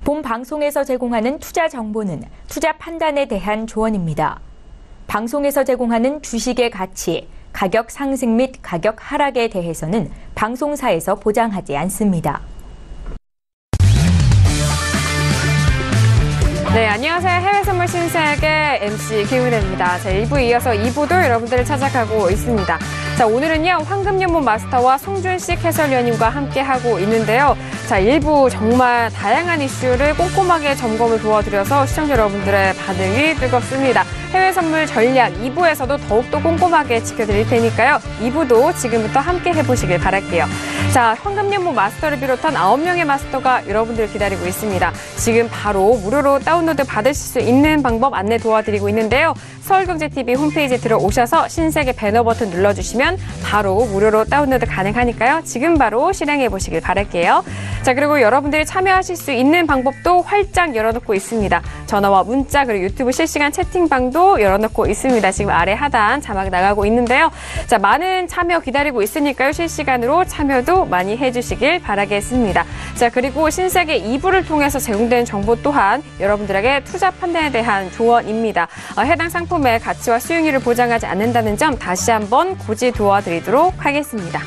본 방송에서 제공하는 투자 정보는 투자 판단에 대한 조언입니다. 방송에서 제공하는 주식의 가치, 가격 상승 및 가격 하락에 대해서는 방송사에서 보장하지 않습니다. 네, 안녕하세요. 해외선물 신세계 MC 김은혜입니다. 자, 1부에 이어서 2부도 여러분들을 찾아가고 있습니다. 자, 오늘은요, 황금연못 마스터와 송준식 해설위원님과 함께하고 있는데요. 자, 1부 정말 다양한 이슈를 꼼꼼하게 점검을 도와드려서 시청자 여러분들의 반응이 뜨겁습니다. 해외 선물 전략 2부에서도 더욱더 꼼꼼하게 지켜드릴 테니까요. 2부도 지금부터 함께 해보시길 바랄게요. 자, 황금연못 마스터를 비롯한 9명의 마스터가 여러분들 기다리고 있습니다. 지금 바로 무료로 다운로드 받으실 수 있는 방법 안내 도와드리고 있는데요. 서울경제TV 홈페이지에 들어오셔서 신세계 배너 버튼 눌러주시면 바로 무료로 다운로드 가능하니까요. 지금 바로 실행해 보시길 바랄게요. 자, 그리고 여러분들이 참여하실 수 있는 방법도 활짝 열어놓고 있습니다. 전화와 문자 그리고 유튜브 실시간 채팅방도 열어놓고 있습니다. 지금 아래 하단 자막 나가고 있는데요. 자, 많은 참여 기다리고 있으니까요. 실시간으로 참여도 많이 해주시길 바라겠습니다. 자, 그리고 신세계 2부를 통해서 제공되는 정보 또한 여러분들에게 투자 판단에 대한 조언입니다. 해당 상품의 가치와 수익률을 보장하지 않는다는 점 다시 한번 고지 도와드리도록 하겠습니다.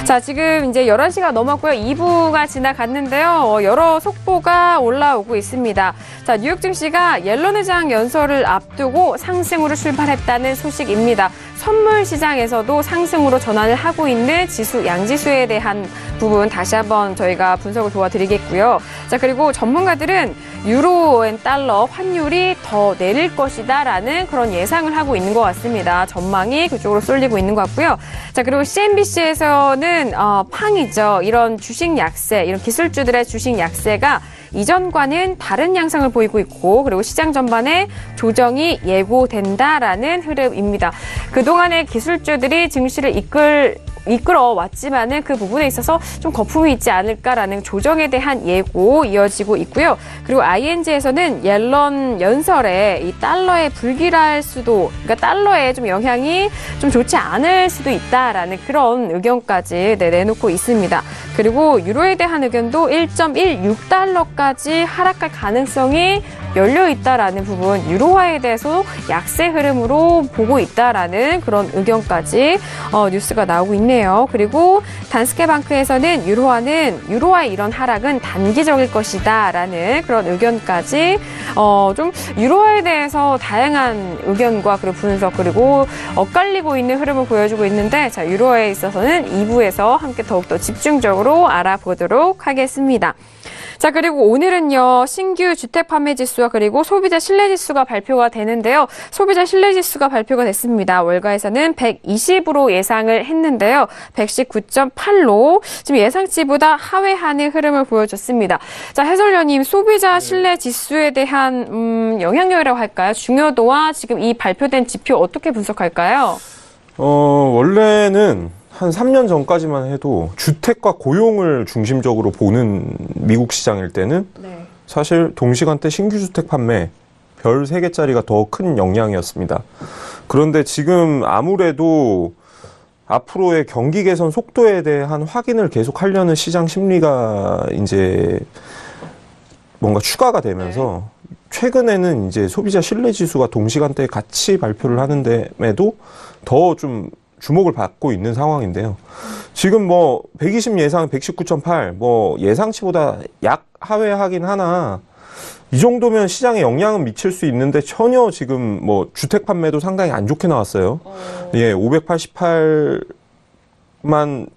자, 지금 이제 11시가 넘었고요. 2부가 지나갔는데요. 여러 속보가 올라오고 있습니다. 자, 뉴욕 증시가 옐런 의장 연설을 앞두고 상승으로 출발했다는 소식입니다. 선물 시장에서도 상승으로 전환을 하고 있는 지수, 양지수에 대한 부분 다시 한번 저희가 분석을 도와드리겠고요. 자, 그리고 전문가들은 유로엔 달러 환율이 더 내릴 것이다라는 그런 예상을 하고 있는 것 같습니다. 전망이 그쪽으로 쏠리고 있는 것 같고요. 자, 그리고 CNBC에서는 팡이죠. 이런 주식 약세, 이런 기술주들의 주식 약세가 이전과는 다른 양상을 보이고 있고, 그리고 시장 전반에 조정이 예고된다라는 흐름입니다. 그동안의 기술주들이 증시를 이끌어 왔지만은 그 부분에 있어서 좀 거품이 있지 않을까라는 조정에 대한 예고 이어지고 있고요. 그리고 ING에서는 옐런 연설에 이 달러의 불길할 수도, 그러니까 달러에 좀 영향이 좀 좋지 않을 수도 있다라는 그런 의견까지 내놓고 있습니다. 그리고 유로에 대한 의견도 1.16달러까지 하락할 가능성이 열려 있다라는 부분, 유로화에 대해서 약세 흐름으로 보고 있다라는 그런 의견까지 뉴스가 나오고 있네요. 그리고 단스케방크에서는 유로화의 이런 하락은 단기적일 것이다라는 그런 의견까지 좀 유로화에 대해서 다양한 의견과 그리고 분석 그리고 엇갈리고 있는 흐름을 보여주고 있는데, 자, 유로화에 있어서는 2부에서 함께 더욱더 집중적으로 알아보도록 하겠습니다. 자, 그리고 오늘은요, 신규 주택 판매 지수와 그리고 소비자 신뢰 지수가 발표가 되는데요. 소비자 신뢰 지수가 발표가 됐습니다. 월가에서는 120으로 예상을 했는데요. 119.8로 지금 예상치보다 하회하는 흐름을 보여줬습니다. 자, 해설위원님, 소비자 신뢰 지수에 대한 영향력이라고 할까요? 중요도와 지금 이 발표된 지표 어떻게 분석할까요? 원래는 한 3년 전까지만 해도 주택과 고용을 중심적으로 보는 미국 시장일 때는 사실 동시간대 신규 주택 판매 별 3개짜리가 더 큰 영향이었습니다. 그런데 지금 아무래도 앞으로의 경기 개선 속도에 대한 확인을 계속 하려는 시장 심리가 이제 뭔가 추가가 되면서 최근에는 이제 소비자 신뢰 지수가 동시간대에 같이 발표를 하는데에도 더 좀 주목을 받고 있는 상황인데요. 지금 뭐 120 예상 119.8, 뭐 예상치보다 약 하회하긴 하나 이 정도면 시장에 영향은 미칠 수 있는데 전혀 지금 뭐 주택 판매도 상당히 안 좋게 나왔어요. 예, 588만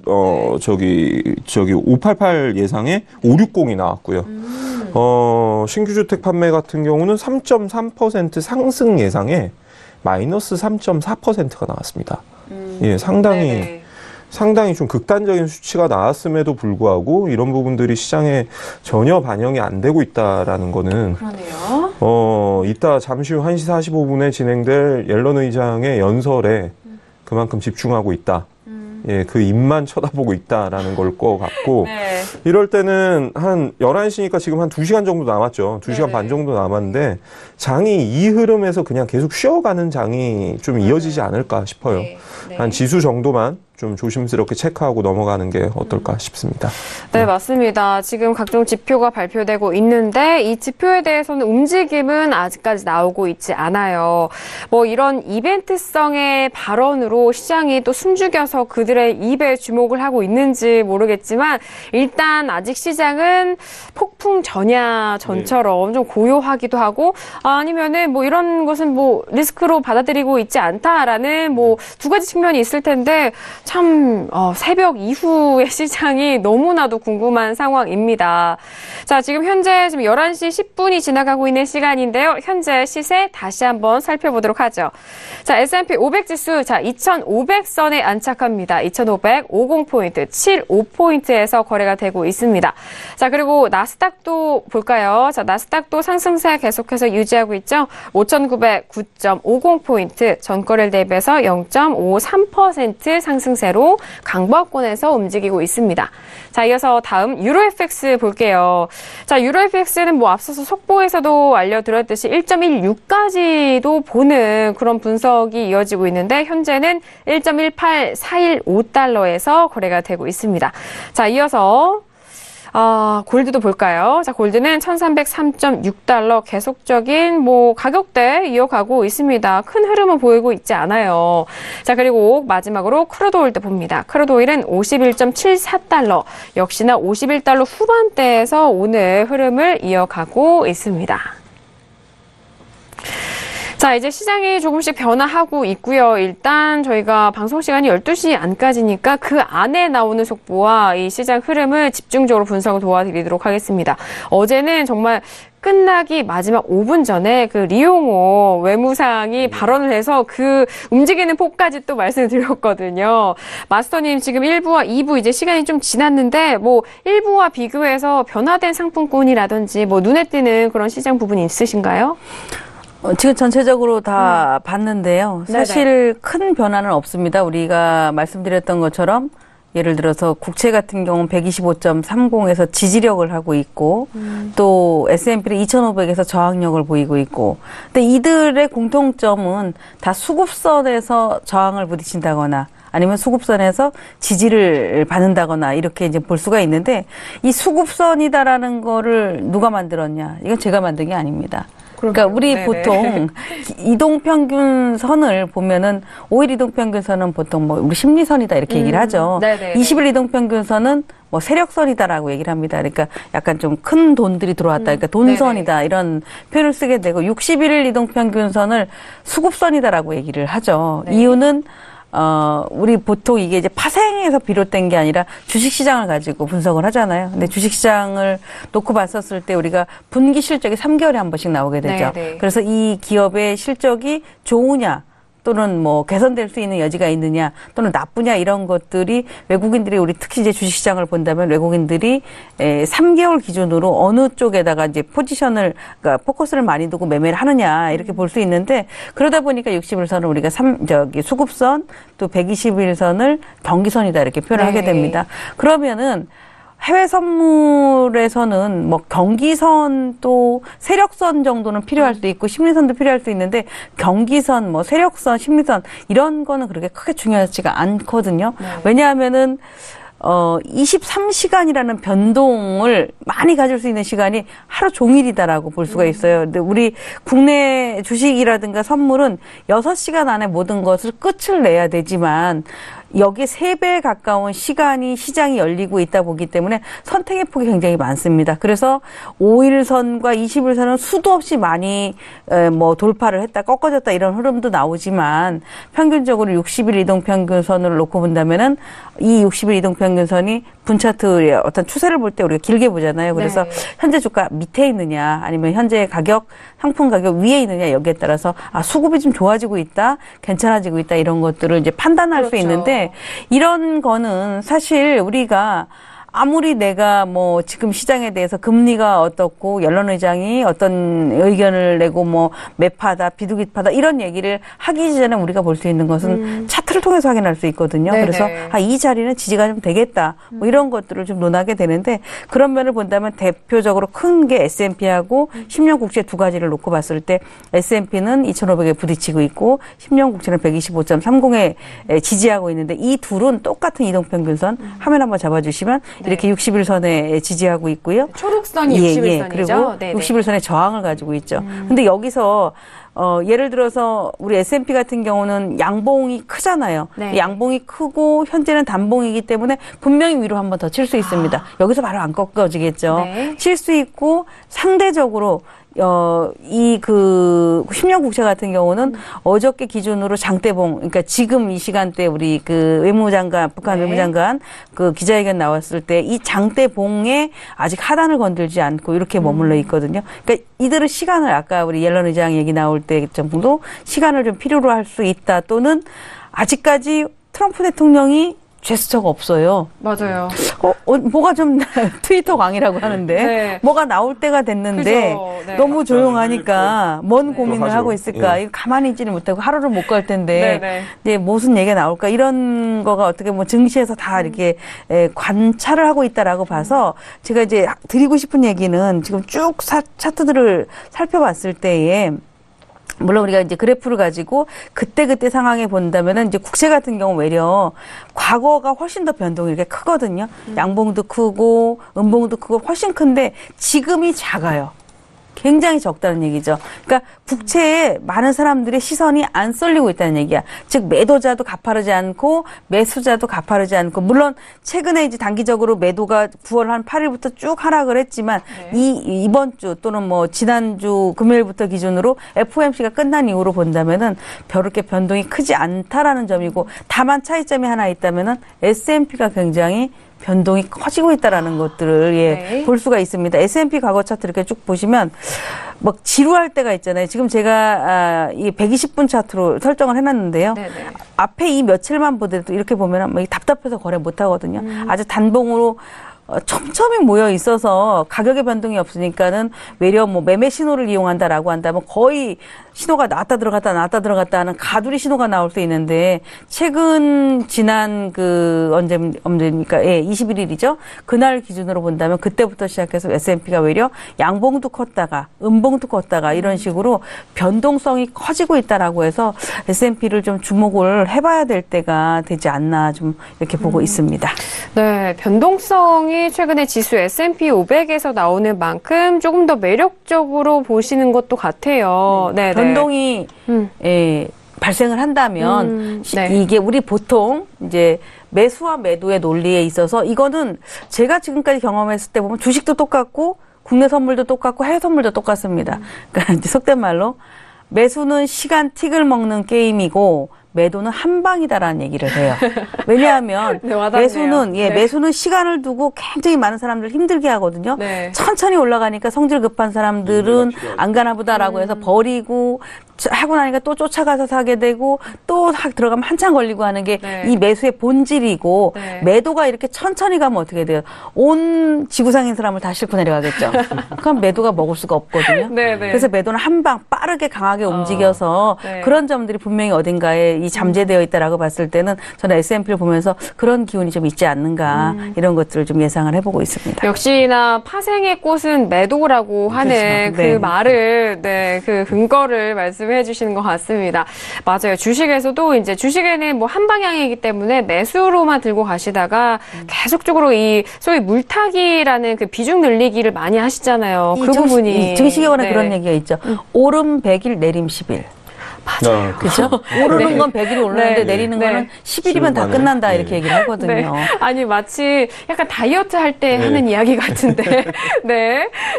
588 예상에 560이 나왔고요. 신규 주택 판매 같은 경우는 3.3% 상승 예상에 마이너스 3.4%가 나왔습니다. 예, 상당히 좀 극단적인 수치가 나왔음에도 불구하고 이런 부분들이 시장에 전혀 반영이 안 되고 있다라는 거는 그러네요. 이따 잠시 후 1시 45분에 진행될 옐런 의장의 연설에 그만큼 집중하고 있다. 예, 그 입만 쳐다보고 있다라는 걸 것 같고, 네. 이럴 때는 한 11시니까 지금 한 2시간 정도 남았죠. 2시간 반 정도 남았는데, 장이 이 흐름에서 그냥 계속 쉬어가는 장이 좀 이어지지 않을까 싶어요. 네. 한 지수 정도만 좀 조심스럽게 체크하고 넘어가는 게 어떨까 싶습니다. 네, 맞습니다. 지금 각종 지표가 발표되고 있는데 이 지표에 대해서는 움직임은 아직까지 나오고 있지 않아요. 뭐 이런 이벤트성의 발언으로 시장이 또 숨죽여서 그들의 입에 주목을 하고 있는지 모르겠지만 일단 아직 시장은 폭풍 전야전처럼 좀 고요하기도 하고 아니면은 뭐 이런 것은 뭐 리스크로 받아들이고 있지 않다라는 뭐 두 가지 측면이 있을 텐데 참 새벽 이후의 시장이 너무나도 궁금한 상황입니다. 자, 지금 현재 지금 11시 10분이 지나가고 있는 시간인데요. 현재 시세 다시 한번 살펴보도록 하죠. 자, S&P 500 지수 자 2,500선에 안착합니다. 2,550포인트, 75포인트에서 거래가 되고 있습니다. 자, 그리고 나스닥도 볼까요? 자, 나스닥도 상승세 계속해서 유지하고 있죠. 5,909.50포인트, 전거래일 대비해서 0.53% 상승세로 강보합권에서 움직이고 있습니다. 자, 이어서 다음 유로FX 볼게요. 자, 유로FX는 뭐 앞서서 속보에서도 알려드렸듯이 1.16까지도 보는 그런 분석이 이어지고 있는데 현재는 1.18415달러에서 거래가 되고 있습니다. 자, 이어서 골드도 볼까요? 자, 골드는 1,303.6달러 계속적인 뭐 가격대 이어가고 있습니다. 큰 흐름은 보이고 있지 않아요. 자, 그리고 마지막으로 크루드 오일도 봅니다. 크루드 오일은 51.74달러, 역시나 51달러 후반대에서 오늘 흐름을 이어가고 있습니다. 자, 이제 시장이 조금씩 변화하고 있고요. 일단 저희가 방송 시간이 12시 안까지니까 그 안에 나오는 속보와 이 시장 흐름을 집중적으로 분석을 도와드리도록 하겠습니다. 어제는 정말 끝나기 마지막 5분 전에 그 리용호 외무상이 발언을 해서 그 움직이는 폭까지 또 말씀을 드렸거든요. 마스터님 지금 1부와 2부 이제 시간이 좀 지났는데 뭐 1부와 비교해서 변화된 상품권이라든지 뭐 눈에 띄는 그런 시장 부분이 있으신가요? 지금 전체적으로 다 봤는데요. 사실 네네. 큰 변화는 없습니다. 우리가 말씀드렸던 것처럼 예를 들어서 국채 같은 경우는 125.30에서 지지력을 하고 있고 또 S&P는 2,500에서 저항력을 보이고 있고 근데 이들의 공통점은 다 수급선에서 저항을 부딪힌다거나 아니면 수급선에서 지지를 받는다거나 이렇게 이제 볼 수가 있는데 이 수급선이다라는 거를 누가 만들었냐? 이건 제가 만든 게 아닙니다. 그러니까 우리 네네. 보통 이동평균선을 보면은 5일 이동평균선은 보통 뭐 우리 심리선이다 이렇게 얘기를 하죠. 네네. 20일 이동평균선은 뭐 세력선이다라고 얘기를 합니다. 그러니까 약간 좀 큰 돈들이 들어왔다. 그러니까 돈선이다 네네. 이런 표현을 쓰게 되고 61일 이동평균선을 수급선이다라고 얘기를 하죠. 네. 이유는 우리 보통 이게 이제 파생에서 비롯된 게 아니라 주식시장을 가지고 분석을 하잖아요. 근데 주식시장을 놓고 봤었을 때 우리가 분기 실적이 3개월에 한 번씩 나오게 되죠. 네네. 그래서 이 기업의 실적이 좋으냐 또는 뭐 개선될 수 있는 여지가 있느냐 또는 나쁘냐 이런 것들이 외국인들이 우리 특히 이제 주식시장을 본다면 외국인들이 3개월 기준으로 어느 쪽에다가 이제 포지션을 그러니까 포커스를 많이 두고 매매를 하느냐 이렇게 볼 수 있는데 그러다 보니까 60일선을 우리가 수급선 또 120일선을 경기선이다 이렇게 표현을 하게 됩니다. 그러면은 해외 선물에서는 뭐 경기선 또 세력선 정도는 필요할 수도 있고 심리선도 필요할 수 있는데 경기선, 뭐 세력선, 심리선 이런 거는 그렇게 크게 중요하지가 않거든요. 네. 왜냐하면은 23시간이라는 변동을 많이 가질 수 있는 시간이 하루 종일이다라고 볼 수가 있어요. 근데 우리 국내 주식이라든가 선물은 6시간 안에 모든 것을 끝을 내야 되지만 여기에 3배에 가까운 시간이 시장이 열리고 있다 보기 때문에 선택의 폭이 굉장히 많습니다. 그래서 5일선과 20일선은 수도 없이 많이 뭐 돌파를 했다, 꺾어졌다 이런 흐름도 나오지만 평균적으로 60일 이동평균선을 놓고 본다면은 이 60일 이동평균선이 분차트의 어떤 추세를 볼 때 우리가 길게 보잖아요. 그래서 네. 현재 주가 밑에 있느냐 아니면 현재 가격, 상품 가격 위에 있느냐 여기에 따라서 수급이 좀 좋아지고 있다, 괜찮아지고 있다 이런 것들을 이제 판단할 그렇죠. 수 있는데 이런 거는 사실 우리가 아무리 내가 뭐 지금 시장에 대해서 금리가 어떻고 연론 의장이 어떤 의견을 내고 뭐 매파다 비둘기파다 이런 얘기를 하기 전에 우리가 볼 수 있는 것은 차트를 통해서 확인할 수 있거든요. 네네. 그래서 이 자리는 지지가 좀 되겠다. 뭐 이런 것들을 좀 논하게 되는데 그런 면을 본다면 대표적으로 큰 게 S&P하고 10년 국채 두 가지를 놓고 봤을 때 S&P는 2,500에 부딪히고 있고 10년 국채는 125.30에 지지하고 있는데 이 둘은 똑같은 이동평균선 화면 한번 잡아주시면 이렇게 60일선에 지지하고 있고요. 초록선이 60일선이죠. 그리고 60일선에 저항을 가지고 있죠. 근데 여기서 예를 들어서 우리 S&P 같은 경우는 양봉이 크잖아요. 네. 양봉이 크고 현재는 단봉이기 때문에 분명히 위로 한 번 더 칠 수 있습니다. 여기서 바로 안 꺾어지겠죠. 네. 칠 수 있고 상대적으로 10년 국채 같은 경우는 어저께 기준으로 장대봉, 그러니까 지금 이 시간대 우리 그 외무장관, 북한 외무장관 그 기자회견 나왔을 때 이 장대봉에 아직 하단을 건들지 않고 이렇게 머물러 있거든요. 그러니까 이들은 시간을 아까 우리 옐런 의장 얘기 나올 때 정도 시간을 좀 필요로 할 수 있다 또는 아직까지 트럼프 대통령이 제스처가 없어요. 맞아요. 뭐가 좀 트위터 광이라고 하는데 네. 뭐가 나올 때가 됐는데 네. 너무 조용하니까 뭔 고민을 하고 있을까? 이거 가만히 있지는 못하고 하루를 못 갈 텐데 네, 무슨 얘기가 나올까? 이런 거가 어떻게 뭐 증시에서 다 이렇게 관찰을 하고 있다라고 봐서 제가 이제 드리고 싶은 얘기는 지금 쭉 차트들을 살펴봤을 때에 물론 우리가 이제 그래프를 가지고 그때 상황에 본다면은 이제 국채 같은 경우 외려 과거가 훨씬 더 변동이 이렇게 크거든요. 양봉도 크고 음봉도 크고 훨씬 큰데 지금이 작아요. 굉장히 적다는 얘기죠. 그러니까 국채에 많은 사람들의 시선이 안 쏠리고 있다는 얘기야. 즉 매도자도 가파르지 않고 매수자도 가파르지 않고 물론 최근에 이제 단기적으로 매도가 9월 한 8일부터 쭉 하락을 했지만 이번 주 또는 뭐 지난주 금요일부터 기준으로 FOMC가 끝난 이후로 본다면은 그렇게 변동이 크지 않다라는 점이고 다만 차이점이 하나 있다면은 S&P가 굉장히 변동이 커지고 있다라는 것들을 볼 수가 있습니다. S&P 과거 차트 이렇게 쭉 보시면 막 지루할 때가 있잖아요. 지금 제가 이 120분 차트로 설정을 해놨는데요. 앞에 이 며칠만 보더라도 이렇게 보면 막 답답해서 거래 못 하거든요. 아주 단봉으로 촘촘히 모여 있어서 가격의 변동이 없으니까는 외려 뭐 매매 신호를 이용한다라고 한다면 거의 신호가 나왔다 들어갔다 하는 가두리 신호가 나올 수 있는데 최근 지난 그 언제입니까? 21일이죠. 그날 기준으로 본다면 그때부터 시작해서 S&P가 외려 양봉도 컸다가 음봉도 컸다가 이런 식으로 변동성이 커지고 있다라고 해서 S&P를 좀 주목을 해봐야 될 때가 되지 않나 좀 이렇게 보고 있습니다. 네, 변동성이 최근에 지수 S&P 500에서 나오는 만큼 조금 더 매력적으로 보시는 것도 같아요. 네, 변동이 발생을 한다면 이게 우리 보통 이제 매수와 매도의 논리에 있어서 이거는 제가 지금까지 경험했을 때 보면 주식도 똑같고 국내 선물도 똑같고 해외 선물도 똑같습니다. 그러니까 이제 속된 말로 매수는 시간 틱을 먹는 게임이고 매도는 한 방이다라는 얘기를 해요. 왜냐하면 매수는 매수는 시간을 두고 굉장히 많은 사람들 힘들게 하거든요. 천천히 올라가니까 성질 급한 사람들은 안 가나 보다라고 해서 버리고 하고 나니까 또 쫓아가서 사게 되고 또 들어가면 한참 걸리고 하는 게 이 매수의 본질이고 매도가 이렇게 천천히 가면 어떻게 돼요? 온 지구상인 사람을 다 싣고 내려가겠죠. 그럼 매도가 먹을 수가 없거든요. 그래서 매도는 한 방 빠르게 강하게 움직여서 그런 점들이 분명히 어딘가에 이 잠재되어 있다라고 봤을 때는 저는 S&P를 보면서 그런 기운이 좀 있지 않는가 이런 것들을 좀 예상을 해보고 있습니다. 역시나 파생의 꽃은 매도라고 하는 그 말을 그 근거를 말씀해 주시는 것 같습니다. 맞아요. 주식에서도 이제 주식에는 뭐 한 방향이기 때문에 매수로만 들고 가시다가 계속적으로 이 소위 물타기라는 그 비중 늘리기를 많이 하시잖아요. 그 부분이 증시에 관한 그런 얘기가 있죠. 오름 100일 내림 10일. 맞아요. 그렇죠? 오르는 건 100일이 오르는데 내리는 거는 10일이면 다 끝난다 이렇게 얘기를 하거든요. 아니 마치 약간 다이어트 할 때 하는 이야기 같은데.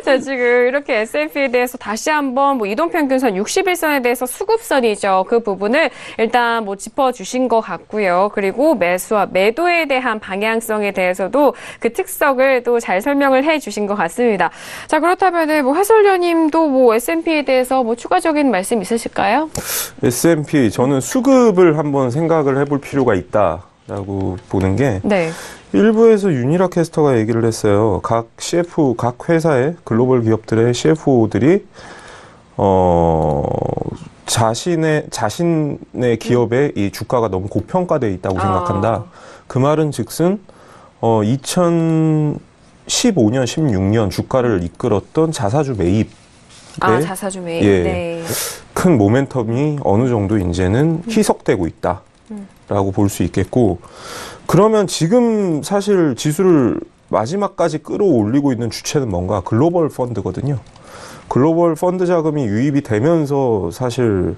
자, 지금 이렇게 S&P에 대해서 다시 한번 뭐 이동평균선 60일선에 대해서 수급선이죠. 그 부분을 일단 뭐 짚어주신 것 같고요. 그리고 매수와 매도에 대한 방향성에 대해서도 그 특성을 또 잘 설명을 해주신 것 같습니다. 자, 그렇다면 뭐 해설위원님도 뭐 S&P에 대해서 뭐 추가적인 말씀 있으실까요? S&P 저는 수급을 한번 생각을 해볼 필요가 있다. 라고 보는 게 네. 일부에서 윤희라 캐스터가 얘기를 했어요. 각 CF, 각 회사의 글로벌 기업들의 CFO들이 자신의 기업의 이 주가가 너무 고평가되어 있다고 생각한다. 그 말은 즉슨 2015년, 16년 주가를 이끌었던 자사주 매입. 자사주 매입. 예, 네. 큰 모멘텀이 어느 정도 이제는 희석되고 있다라고 볼 수 있겠고, 그러면 지금 사실 지수를 마지막까지 끌어올리고 있는 주체는 뭔가 글로벌 펀드거든요. 글로벌 펀드 자금이 유입이 되면서 사실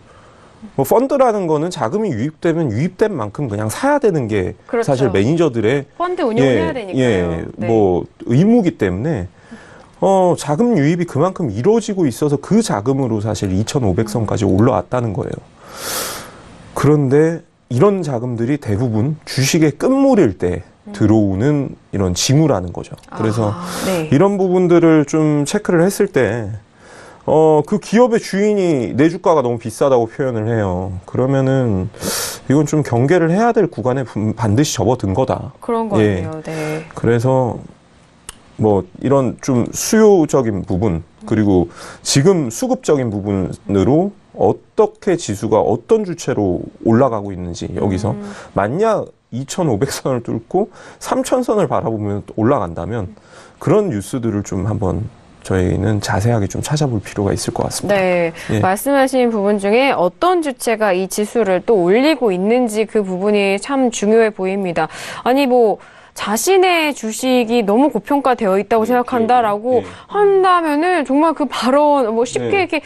뭐 펀드라는 거는 자금이 유입되면 유입된 만큼 그냥 사야 되는 게 그렇죠. 사실 매니저들의 펀드 운영해야 되니까요. 네. 뭐 의무기 때문에 자금 유입이 그만큼 이루어지고 있어서 그 자금으로 사실 2,500선까지 올라왔다는 거예요. 그런데 이런 자금들이 대부분 주식의 끝물일 때 들어오는 이런 징후라는 거죠. 그래서 네. 이런 부분들을 좀 체크를 했을 때 그 기업의 주인이 내 주가가 너무 비싸다고 표현을 해요. 그러면은 이건 좀 경계를 해야 될 구간에 반드시 접어든 거다. 그런 거 같아요. 네. 그래서 뭐 이런 좀 수요적인 부분 그리고 지금 수급적인 부분으로 어떻게 지수가 어떤 주체로 올라가고 있는지 여기서 만약 2,500선을 뚫고 3,000선을 바라보면 올라간다면 그런 뉴스들을 좀 한번 저희는 자세하게 좀 찾아볼 필요가 있을 것 같습니다. 네, 예. 말씀하신 부분 중에 어떤 주체가 이 지수를 또 올리고 있는지 그 부분이 참 중요해 보입니다. 아니 뭐 자신의 주식이 너무 고평가되어 있다고 생각한다라고 한다면은 정말 그 발언 뭐 쉽게 이렇게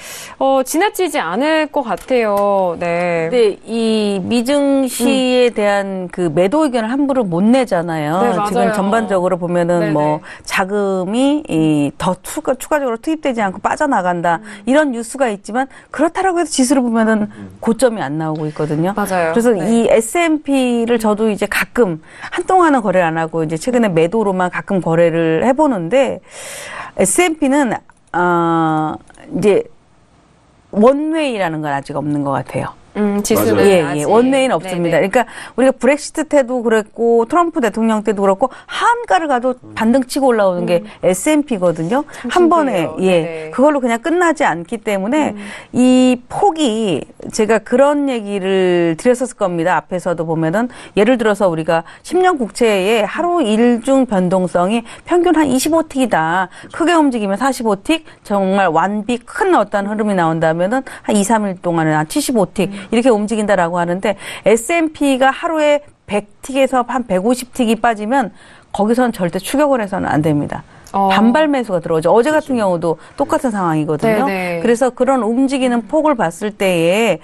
지나치지 않을 것 같아요. 네. 근데 이 미증시에 대한 그 매도 의견을 함부로 못 내잖아요. 네, 맞아요. 지금 전반적으로 보면은 네네. 뭐 자금이 더 추가적으로 투입되지 않고 빠져나간다 이런 뉴스가 있지만 그렇다라고 해서 지수를 보면은 고점이 안 나오고 있거든요. 맞아요. 그래서 네. 이 S&P를 저도 이제 가끔 한동안은 거래를 안 하고 이제 최근에 매도로만 가끔 거래를 해보는데 S&P는 이제 원웨이라는 건 아직 없는 것 같아요. 지수는 예, 원웨이는 없습니다. 네네. 그러니까 우리가 브렉시트 때도 그랬고 트럼프 대통령 때도 그렇고 하한가를 가도 반등 치고 올라오는 게 S&P거든요. 한 번에 네네. 그걸로 그냥 끝나지 않기 때문에 이 폭이 제가 그런 얘기를 드렸었을 겁니다. 앞에서도 보면은 예를 들어서 우리가 10년 국채의 하루 일중 변동성이 평균 한 25틱이다. 크게 움직이면 45틱, 정말 완비 큰 어떤 흐름이 나온다면은 한 2, 3일 동안은 한 75틱 이렇게 움직인다라고 하는데 S&P가 하루에 100틱에서 한 150틱이 빠지면 거기서는 절대 추격을 해서는 안 됩니다. 반발 매수가 들어오죠. 어제 같은 경우도 똑같은 상황이거든요. 네네. 그래서 그런 움직이는 폭을 봤을 때에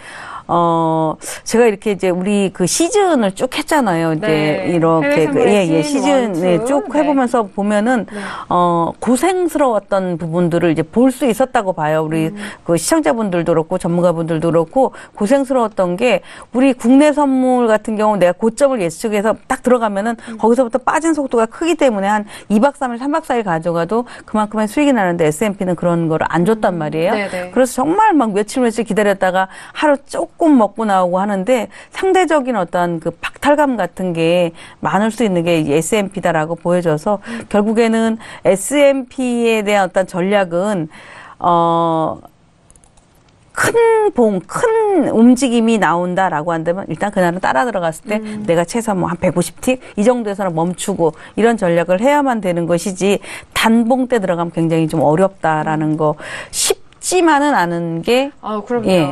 제가 이렇게 이제 우리 그 시즌을 쭉 했잖아요. 이제 네. 이렇게 시즌 쭉 해보면서 보면은 고생스러웠던 부분들을 이제 볼 수 있었다고 봐요. 우리 그 시청자분들도 그렇고 전문가분들도 그렇고 고생스러웠던 게 우리 국내 선물 같은 경우 내가 고점을 예측해서 딱 들어가면은 거기서부터 빠진 속도가 크기 때문에 한 2박 3일, 3박 4일 가져가도 그만큼의 수익이 나는데 S&P는 그런 거를 안 줬단 말이에요. 네네. 그래서 정말 막 며칠 기다렸다가 하루 조금 먹고 나오고 하는데 상대적인 어떤 그 박탈감 같은 게 많을 수 있는 게 S&P다라고 보여져서 결국에는 S&P에 대한 어떤 전략은 큰 움직임이 나온다라고 한다면 일단 그날은 따라 들어갔을 때 내가 최소한 뭐 한 150틱 이 정도에서는 멈추고 이런 전략을 해야만 되는 것이지 단봉 때 들어가면 굉장히 좀 어렵다라는 거 쉽지만은 않은 게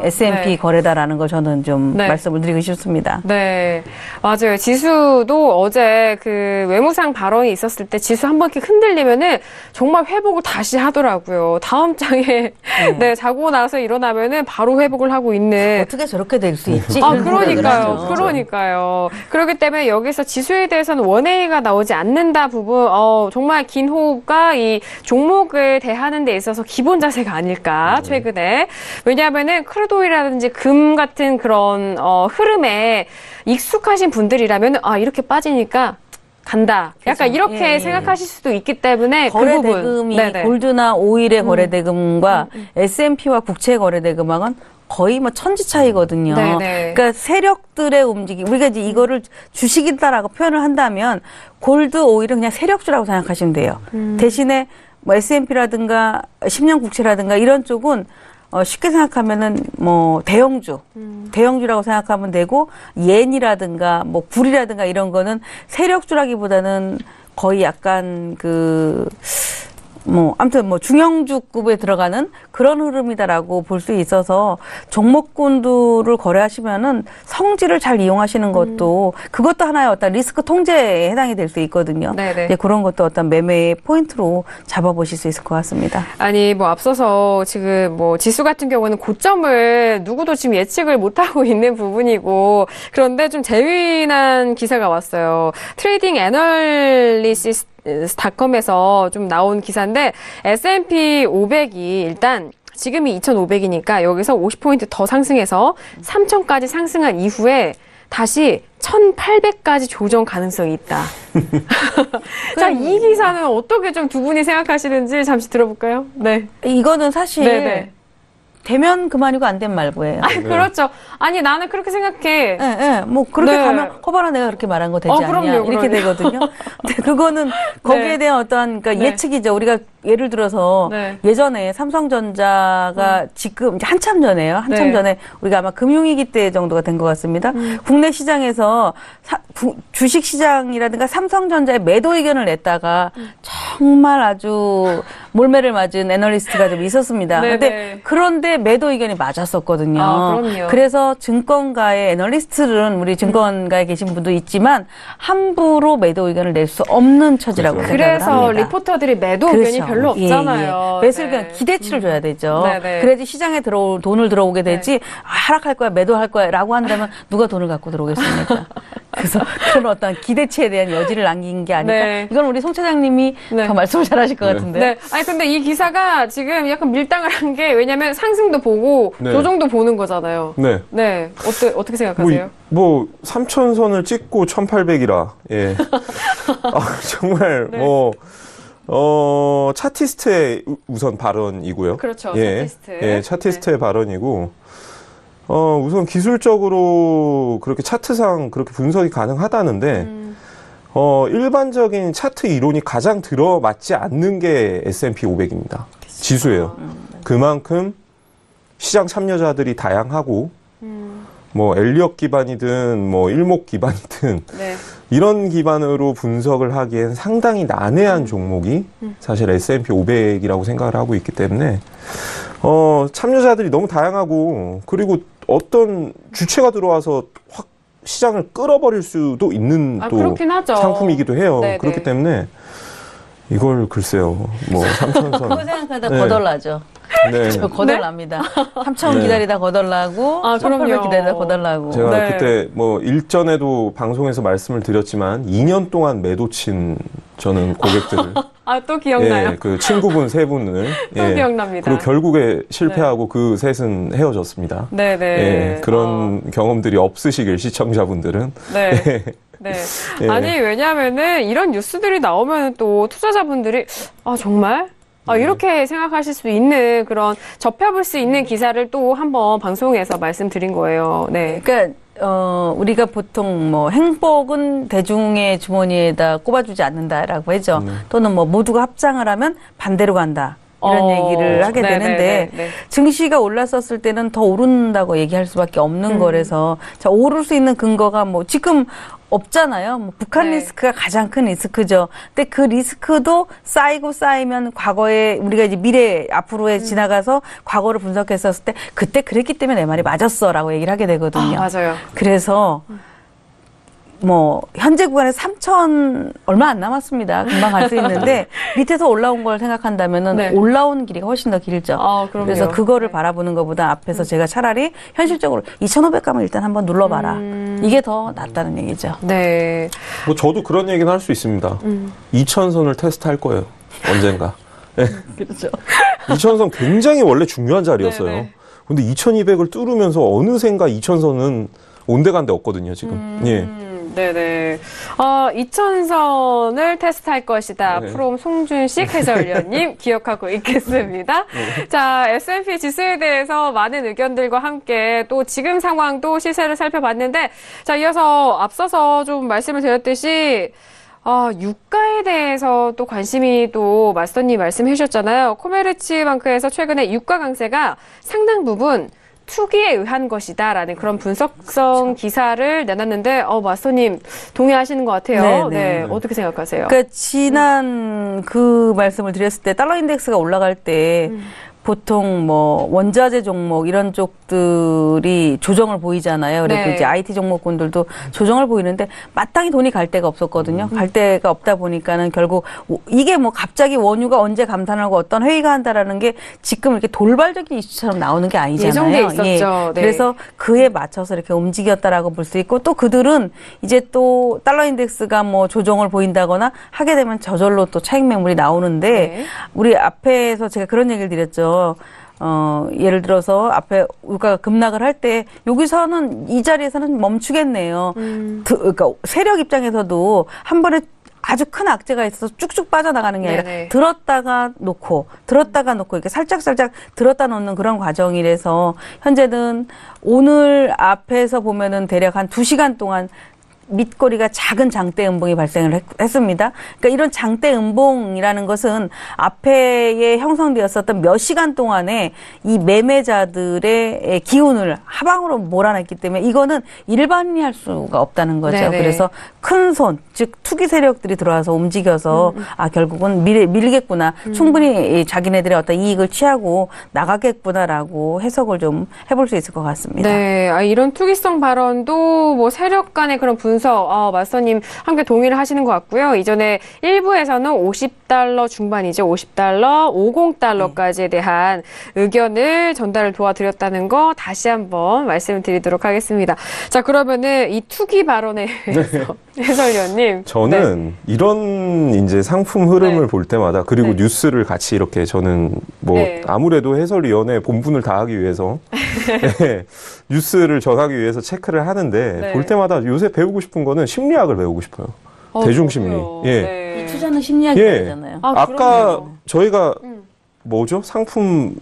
S&P 거래다라는 거 저는 좀 말씀을 드리고 싶습니다. 네, 맞아요. 지수도 어제 그 외무상 발언이 있었을 때 지수 한번 이렇게 흔들리면은 정말 회복을 다시 하더라고요. 다음 장에 자고 나서 일어나면은 바로 회복을 하고 있는. 어떻게 저렇게 될 수 있지? 그러니까요. 그렇기 때문에 여기서 지수에 대해서는 원웨이가 나오지 않는다 부분, 정말 긴 호흡과 이 종목을 대하는 데 있어서 기본 자세가 아닐까. 최근에. 왜냐하면은 크루도일이라든지 금 같은 그런 흐름에 익숙하신 분들이라면 이렇게 빠지니까 간다. 약간 이렇게 생각하실 수도 있기 때문에 거래 그 부분. 대금이 골드나 오일의 거래 대금과 S&P와 국채 거래 대금하고는 거의 뭐 천지 차이거든요. 네네. 그러니까 세력들의 움직임, 우리가 이제 이거를 주식이다라고 표현을 한다면 골드 오일은 그냥 세력주라고 생각하시면 돼요. 대신에 뭐 S&P라든가 10년 국채라든가 이런 쪽은 쉽게 생각하면은 뭐 대형주라고 생각하면 되고 옌이라든가 뭐 불이라든가 이런 거는 세력주라기보다는 거의 약간 아무튼 중형주급에 들어가는 그런 흐름이다라고 볼 수 있어서 종목군들을 거래하시면은 성질을 잘 이용하시는 것도 그것도 하나의 어떤 리스크 통제에 해당이 될 수 있거든요. 이제 그런 것도 어떤 매매의 포인트로 잡아보실 수 있을 것 같습니다. 아니, 앞서서 지금 지수 같은 경우는 고점을 누구도 지금 예측을 못하고 있는 부분이고, 그런데 좀 재미난 기사가 왔어요. 트레이딩 애널리시스 닷컴에서 좀 나온 기사인데 S&P 500이 일단 지금이 2,500이니까 여기서 50포인트 더 상승해서 3,000까지 상승한 이후에 다시 1,800까지 조정 가능성이 있다. 자, 이 기사는 어떻게 좀 두 분이 생각하시는지 잠시 들어볼까요? 네. 이거는 사실 되면 그만이고 안 되면 말고예요. 그렇죠. 아니, 나는 그렇게 생각해. 그렇게 가면 커버나 내가 그렇게 말한 거 되지 않냐. 그럼요. 이렇게 되거든요. 근데 그거는 거기에 대한 어떤 예측이죠. 우리가 예를 들어서 예전에 삼성전자가 지금 이제 한참 전에요. 한참 전에 우리가 아마 금융위기 때 정도가 된 것 같습니다. 국내 시장에서 주식 시장이라든가 삼성전자의 매도 의견을 냈다가 정말 아주 몰매를 맞은 애널리스트가 좀 있었습니다. 그런데 매도 의견이 맞았었거든요. 그래서 증권가의 애널리스트는 우리 증권가에 계신 분도 있지만 함부로 매도 의견을 낼 수 없는 처지라고 생각을 합니다. 그래서 리포터들이 매도 의견이 별로 없잖아요. 매수 의견 기대치를 줘야 되죠. 그래야지 시장에 돈을 들어오게 되지 하락할 거야, 매도할 거야 라고 한다면 누가 돈을 갖고 들어오겠습니까? 그래서 그런 어떤 기대치에 대한 여지를 남긴 게 아닐까. 이건 우리 송 차장님이 더 말씀을 잘하실 것 같은데. 아니 근데 이 기사가 지금 약간 밀당을 한 게 왜냐면 상승도 보고 조정도 보는 거잖아요. 어떻게 생각하세요? 3,000선을 찍고 1,800이라. 예. 정말 차티스트의 우선 발언이고요. 그렇죠. 차티스트. 차티스트의 발언이고. 우선 기술적으로 그렇게 차트상 그렇게 분석이 가능하다는데, 일반적인 차트 이론이 가장 들어맞지 않는 게 S&P 500입니다. 지수예요. 그만큼 시장 참여자들이 다양하고, 엘리엇 기반이든, 일목 기반이든, 이런 기반으로 분석을 하기엔 상당히 난해한 종목이 사실 S&P 500이라고 생각을 하고 있기 때문에, 참여자들이 너무 다양하고, 그리고 어떤 주체가 들어와서 확 시장을 끌어버릴 수도 있는 또 상품이기도 해요. 그렇기 때문에 이걸 글쎄요, 3,000선. 그거 생각하다 거덜나죠. 거덜납니다. 3,000원 기다리다 거덜나고, 1,800 기다리다 거덜나고. 제가 그때 일전에도 방송에서 말씀을 드렸지만 2년 동안 매도친 저는 고객들을. 또 기억나요? 그 친구분 세 분을. 또 기억납니다. 그리고 결국에 실패하고 그 셋은 헤어졌습니다. 그런 경험들이 없으시길, 시청자분들은. 아니, 왜냐면은 이런 뉴스들이 나오면 또 투자자분들이, 정말? 이렇게 생각하실 수 있는 그런 접해볼 수 있는 기사를 또 한번 방송에서 말씀드린 거예요. 그러니까 우리가 보통 행복은 대중의 주머니에다 꼽아주지 않는다라고 하죠. 또는 모두가 합장을 하면 반대로 간다. 이런 얘기를 하게 되는데 증시가 올랐었을 때는 더 오른다고 얘기할 수밖에 없는 거라서 자, 오를 수 있는 근거가 지금 없잖아요. 북한 리스크가 가장 큰 리스크죠. 근데 그 리스크도 쌓이면 과거에 우리가 이제 미래 앞으로에 지나가서 과거를 분석했었을 때 그때 그랬기 때문에 내 말이 맞았어라고 얘기를 하게 되거든요. 맞아요. 그래서 현재 구간에 3,000 얼마 안 남았습니다. 금방 갈 수 있는데 밑에서 올라온 걸 생각한다면은 올라온 길이 훨씬 더 길죠. 그래서 그거를 바라보는 것보다 앞에서 제가 차라리 현실적으로 2,500 가면 일단 한번 눌러봐라. 이게 더 낫다는 얘기죠. 저도 그런 얘기는 할 수 있습니다. 2,000선을 테스트할 거예요. 언젠가. 그렇죠. 2,000선 굉장히 원래 중요한 자리였어요. 근데 2,200을 뚫으면서 어느샌가 2,000선은 온데간데 없거든요, 지금. 네네. 이천선을 테스트할 것이다. 네. 프롬 송준식 해설위원님 기억하고 있겠습니다. 네. 자, S&P 지수에 대해서 많은 의견들과 함께 또 지금 상황도 시세를 살펴봤는데, 자, 이어서 앞서서 좀 말씀을 드렸듯이 유가에 대해서 또 관심이 또 마스터님 말씀해 주셨잖아요. 코메르츠뱅크에서 최근에 유가 강세가 상당 부분 투기에 의한 것이다라는 그런 분석성 기사를 내놨는데, 마스터님 동의하시는 것 같아요. 네, 어떻게 생각하세요? 그러니까 지난 그 말씀을 드렸을 때 달러 인덱스가 올라갈 때 보통 뭐 원자재 종목 이런 쪽들이 조정을 보이잖아요. 그리고 이제 IT 종목군들도 조정을 보이는데 마땅히 돈이 갈 데가 없었거든요. 갈 데가 없다 보니까는 결국 이게 뭐 갑자기 원유가 언제 감산하고 어떤 회의가 한다라는 게 지금 이렇게 돌발적인 이슈처럼 나오는 게 아니잖아요. 예정돼 있었죠. 네. 그래서 그에 맞춰서 이렇게 움직였다라고 볼 수 있고, 또 그들은 이제 또 달러 인덱스가 뭐 조정을 보인다거나 하게 되면 저절로 또 차익 매물이 나오는데, 우리 앞에서 제가 그런 얘기를 드렸죠. 예를 들어서 앞에 유가가 급락을 할 때 여기서는 이 자리에서는 멈추겠네요. 그러니까 세력 입장에서도 한 번에 아주 큰 악재가 있어서 쭉쭉 빠져나가는 게 아니라 들었다가 놓고 이렇게 살짝살짝 들었다 놓는 그런 과정이라서 현재는 오늘 앞에서 보면은 대략 한 2시간 동안 밑거리가 작은 장대 음봉이 발생을 했습니다. 그러니까 이런 장대 음봉이라는 것은 앞에 형성되었었던 몇 시간 동안에 이 매매자들의 기운을 하방으로 몰아냈기 때문에 이거는 일반인이 할 수가 없다는 거죠. 네네. 그래서 큰 손, 즉 투기 세력들이 들어와서 움직여서 결국은 밀겠구나. 충분히 자기네들의 어떤 이익을 취하고 나가겠구나라고 해석을 좀 해볼 수 있을 것 같습니다. 네, 이런 투기성 발언도 뭐 세력 간의 그런 분석, 마스터님 함께 동의를 하시는 것 같고요. 이전에 1부에서는 $50 중반이죠. $50, $50까지에 대한 의견을 전달을 도와드렸다는 거 다시 한번 말씀을 드리도록 하겠습니다. 자, 그러면은 이 투기 발언에 대해서 해설위원님. 저는 이런 이제 상품 흐름을 볼 때마다, 그리고 뉴스를 같이 이렇게 저는 뭐 아무래도 해설위원회 본분을 다하기 위해서 뉴스를 전하기 위해서 체크를 하는데 볼 때마다 요새 배우고 싶은 거는 심리학을 배우고 싶어요. 대중심리. 이 투자는 심리학이잖아요. 아까 저희가 뭐죠? 상품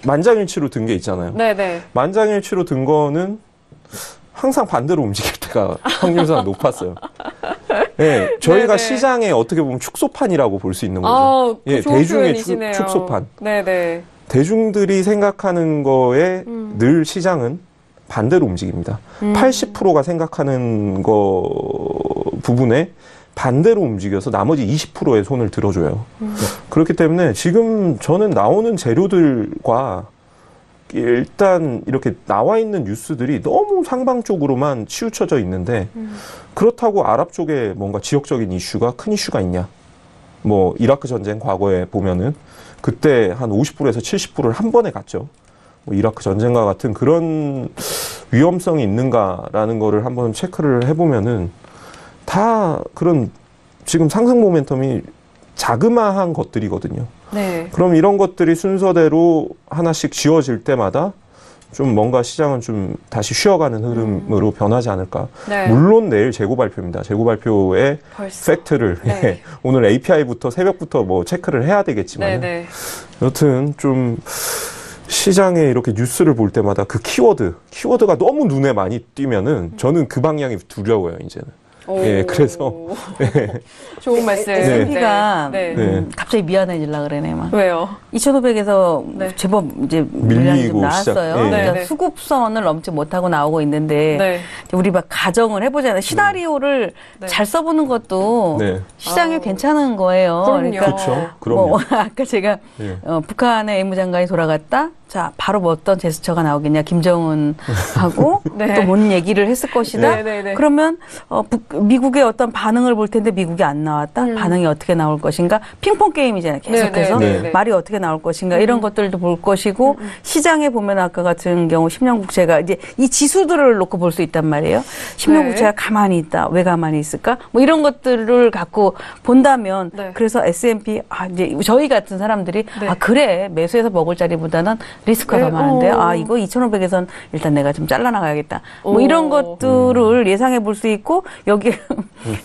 만장일치로 든 게 있잖아요. 만장일치로 든 거는 항상 반대로 움직일 때가 확률상 높았어요. 저희가 시장에 어떻게 보면 축소판이라고 볼 수 있는 거죠. 대중의 축소판. 대중들이 생각하는 거에 늘 시장은 반대로 움직입니다. 80%가 생각하는 거 부분에 반대로 움직여서 나머지 20%의 손을 들어줘요. 그렇기 때문에 지금 저는 나오는 재료들과 일단 이렇게 나와 있는 뉴스들이 너무 상방 쪽으로만 치우쳐져 있는데, 그렇다고 아랍 쪽에 뭔가 지역적인 이슈가 큰 이슈가 있냐? 뭐 이라크 전쟁 과거에 보면은 그때 한 50%에서 70%를 한 번에 갔죠. 뭐 이라크 전쟁과 같은 그런 위험성이 있는가라는 거를 한번 체크를 해보면은 다 그런 지금 상승 모멘텀이 자그마한 것들이거든요. 그럼 이런 것들이 순서대로 하나씩 지워질 때마다 좀 뭔가 시장은 좀 다시 쉬어가는 흐름으로 변하지 않을까. 물론 내일 재고 발표입니다. 재고 발표의 팩트를 오늘 API부터 새벽부터 뭐 체크를 해야 되겠지만 여튼 좀 시장에 이렇게 뉴스를 볼 때마다 그 키워드가 너무 눈에 많이 띄면은 저는 그 방향이 두려워요, 이제는. 그래서 좋은 말씀. S&P가 갑자기 미안해지려고 그러네, 막. 왜요? 2,500에서 제법 이제 물량이 좀 나왔어요. 그러니까 수급선을 넘지 못하고 나오고 있는데 우리 막 가정을 해보잖아요. 시나리오를 잘 써보는 것도 시장에 괜찮은 거예요. 그러니까 그럼요. 아까 제가 북한의 외무장관이 돌아갔다. 자, 바로 뭐 어떤 제스처가 나오겠냐. 김정은하고 또 뭔 얘기를 했을 것이다. 그러면 미국의 어떤 반응을 볼 텐데 미국이 안 나왔다. 반응이 어떻게 나올 것인가. 핑퐁 게임이잖아요. 계속해서. 말이 어떻게 나올 것인가. 이런 것들도 볼 것이고 시장에 보면 아까 같은 경우 10년 국채가 이제 이 지수들을 놓고 볼 수 있단 말이에요. 10년 국채가 가만히 있다. 왜 가만히 있을까? 뭐 이런 것들을 갖고 본다면 그래서 S&P 이제 저희 같은 사람들이 그래 매수해서 먹을 자리보다는 리스크가 많은데요. 이거 2,500에선 일단 내가 좀 잘라나가야겠다. 뭐 이런 것들을 예상해 볼 수 있고, 여기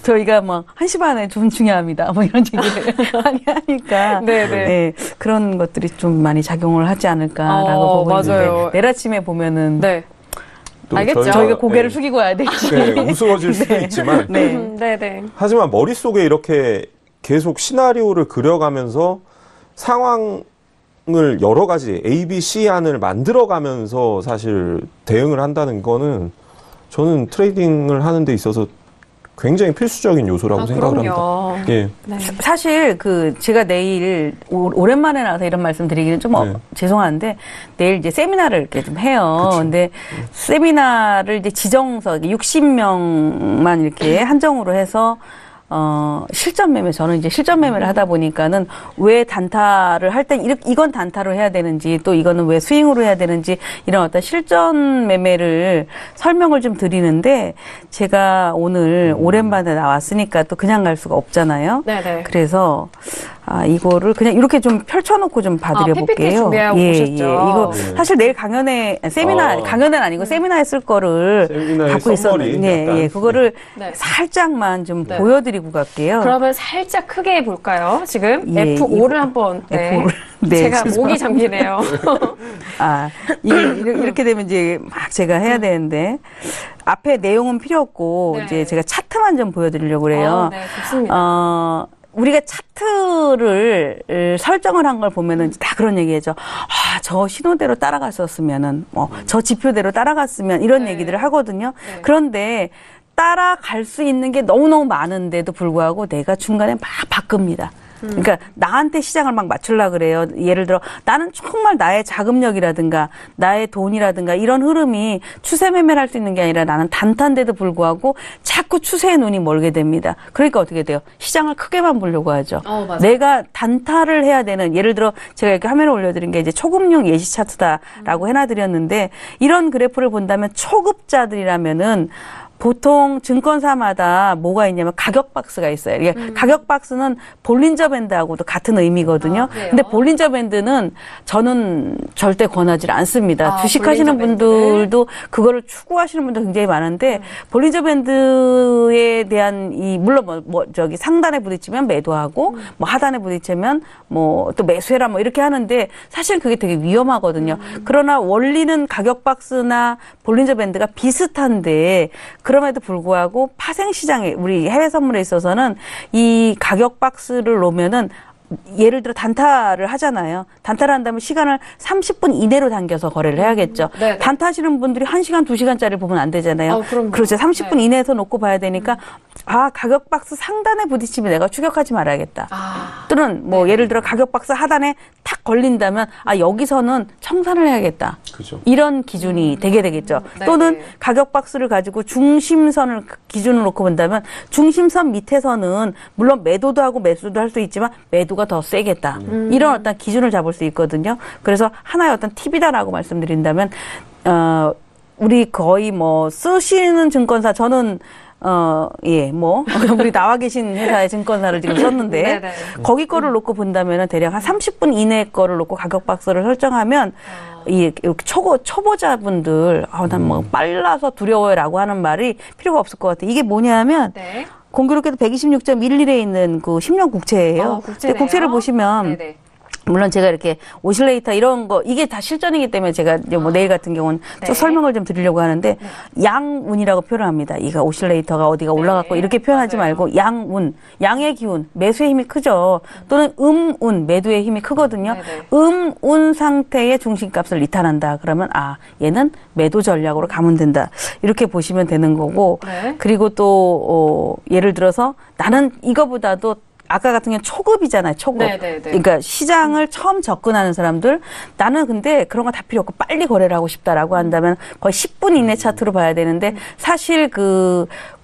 저희가 막 1시 반에 좀 중요합니다. 뭐 이런 얘기를 많이 하니까. 네, 그런 것들이 좀 많이 작용을 하지 않을까라고 보고 있는데, 내일 아침에 보면은. 네. 알겠죠. 저희가 고개를 숙이고 와야 되지. 네, 우스워질 수도 있지만. 하지만 머릿속에 이렇게 계속 시나리오를 그려가면서 상황을 여러 가지 A, B, C 안을 만들어가면서 사실 대응을 한다는 거는 저는 트레이딩을 하는 데 있어서 굉장히 필수적인 요소라고 생각을 합니다. 예. 사실 제가 내일 오랜만에 나와서 이런 말씀 드리기는 좀 죄송한데 내일 이제 세미나를 이렇게 좀 해요. 그쵸. 근데 세미나를 이제 지정석 60명만 이렇게 한정으로 해서 실전 매매, 저는 이제 실전 매매를 하다 보니까는 왜 단타를 할 땐 이건 단타로 해야 되는지, 또 이거는 왜 스윙으로 해야 되는지, 이런 어떤 실전 매매를 설명을 좀 드리는데, 제가 오늘 오랜만에 나왔으니까 또 그냥 갈 수가 없잖아요. 네네. 그래서, 이거를 그냥 이렇게 좀 펼쳐놓고 좀 봐드려 볼게요. PPT 준비하고 오셨죠. 이거 사실 내일 강연은 아니고 세미나에 쓸 거를 갖고 있었는데, 그거를 살짝만 좀 보여드리고 갈게요. 그러면 살짝 크게 볼까요? 지금 F5를 한번. F5를. 제가 목이 잠기네요. 이렇게 되면 이제 막 제가 해야 되는데, 앞에 내용은 필요 없고, 이제 제가 차트만 좀 보여드리려고 그래요. 네, 좋습니다. 우리가 차트를 설정을 한 걸 보면은 다 그런 얘기죠. 저 신호대로 따라갔었으면은, 저 지표대로 따라갔으면 이런 얘기들을 하거든요. 그런데 따라갈 수 있는 게 너무너무 많은데도 불구하고 내가 중간에 막 바꿉니다. 그러니까 나한테 시장을 막 맞추려고 그래요. 예를 들어 나는 정말 나의 자금력이라든가 나의 돈이라든가 이런 흐름이 추세 매매를 할 수 있는 게 아니라 나는 단타인데도 불구하고 자꾸 추세에 눈이 멀게 됩니다. 그러니까 어떻게 돼요? 시장을 크게만 보려고 하죠. 내가 단타를 해야 되는, 예를 들어 제가 이렇게 화면에 올려드린 게 이제 초급용 예시 차트다라고 해놔드렸는데, 이런 그래프를 본다면 초급자들이라면은 보통 증권사마다 뭐가 있냐면 가격 박스가 있어요. 이게 가격 박스는 볼린저 밴드하고도 같은 의미거든요. 근데 볼린저 밴드는 저는 절대 권하지 않습니다. 주식하시는 분들도 그거를 추구하시는 분도 굉장히 많은데, 볼린저 밴드에 대한 물론 상단에 부딪히면 매도하고 하단에 부딪히면 또 매수해라 이렇게 하는데, 사실 그게 되게 위험하거든요. 그러나 원리는 가격 박스나 볼린저 밴드가 비슷한데, 그럼에도 불구하고 파생시장에, 우리 해외 선물에 있어서는 이 가격 박스를 놓으면은, 예를 들어 단타를 하잖아요. 단타를 한다면 시간을 30분 이내로 당겨서 거래를 해야겠죠. 단타 하시는 분들이 1시간, 2시간짜리 보면 안 되잖아요. 그렇죠. 30분 이내에서 놓고 봐야 되니까, 가격 박스 상단에 부딪히면 내가 추격하지 말아야겠다. 또는 예를 들어 가격 박스 하단에 탁 걸린다면, 여기서는 청산을 해야겠다. 그죠. 이런 기준이 되게 되겠죠. 또는 가격 박스를 가지고 중심선을 기준으로 놓고 본다면, 중심선 밑에서는 물론 매도도 하고 매수도 할 수 있지만 매도가 더 세겠다. 이런 어떤 기준을 잡을 수 있거든요. 그래서 하나의 어떤 팁이다라고 말씀드린다면, 우리 거의 쓰시는 증권사, 저는 우리 나와 계신 회사의 증권사를 지금 썼는데, 거기 거를 놓고 본다면은 대략 한 30분 이내 거를 놓고 가격 박스를 설정하면, 이렇게 초보자분들, 난 빨라서 두려워요라고 하는 말이 필요가 없을 것 같아요. 이게 뭐냐면, 공교롭게도 126.11에 있는 그 10년 국채예요. 국채를 보시면, 물론 제가 이렇게 오실레이터 이런 거, 이게 다 실전이기 때문에 제가 내일 같은 경우는 좀 설명을 좀 드리려고 하는데, 양운이라고 표현합니다. 이가 오실레이터가 어디가 올라갔고 이렇게 표현하지 말고, 양운, 양의 기운, 매수의 힘이 크죠. 또는 음운, 매도의 힘이 크거든요. 음운 상태의 중심값을 이탈한다. 그러면 얘는 매도 전략으로 가면 된다. 이렇게 보시면 되는 거고, 그리고 또 예를 들어서 나는 이거보다도 아까 같은 경우는 초급이잖아요, 초급. 그러니까 시장을 처음 접근하는 사람들, 나는 근데 그런 거 다 필요 없고 빨리 거래를 하고 싶다라고 한다면 거의 10분 이내 차트로 봐야 되는데, 사실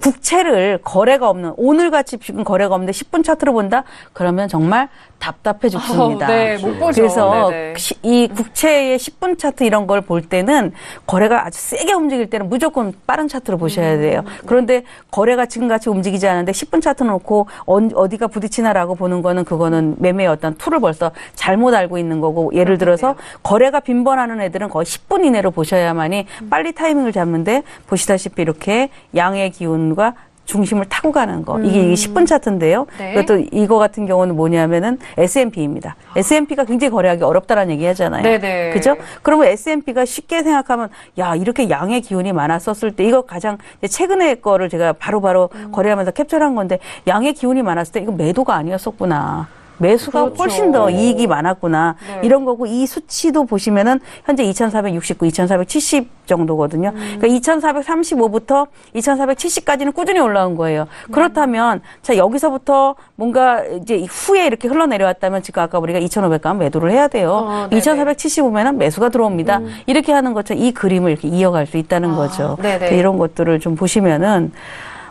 국채를 거래가 없는 오늘같이 지금 거래가 없는데 10분 차트로 본다? 그러면 정말 답답해 죽습니다. 네, 못 보죠. 그래서 네네. 이 국채의 10분 차트 이런 걸 볼 때는 거래가 아주 세게 움직일 때는 무조건 빠른 차트로 보셔야 돼요. 그런데 거래가 지금같이 움직이지 않은데 10분 차트 놓고 어디가 부딪히나라고 보는 거는 그거는 매매의 어떤 툴을 벌써 잘못 알고 있는 거고 예를 들어서 거래가 빈번하는 애들은 거의 10분 이내로 보셔야만이 빨리 타이밍을 잡는데 보시다시피 이렇게 양의 기운과 중심을 타고 가는 거. 이게 10분 차트인데요. 네. 그것도 이거 같은 경우는 뭐냐면은 S&P입니다. S&P가 굉장히 거래하기 어렵다라는 얘기 하잖아요. 네네. 그죠? 그러면 S&P가 쉽게 생각하면 야, 이렇게 양의 기운이 많았었을 때 이거 가장 최근에 거를 제가 바로바로 거래하면서 캡처한 건데 양의 기운이 많았을 때 이거 매도가 아니었었구나. 매수가 그렇죠. 훨씬 더 이익이 많았구나. 네. 이런 거고 이 수치도 보시면은 현재 2469, 2470 정도거든요. 그러니까 2435부터 2470까지는 꾸준히 올라온 거예요. 그렇다면 자 여기서부터 뭔가 이제 후에 이렇게 흘러내려왔다면 지금 아까 우리가 2500 가면 매도를 해야 돼요. 2470 오면은 매수가 들어옵니다. 이렇게 하는 것처럼 이 그림을 이렇게 이어갈 수 있다는 거죠. 이런 것들을 좀 보시면은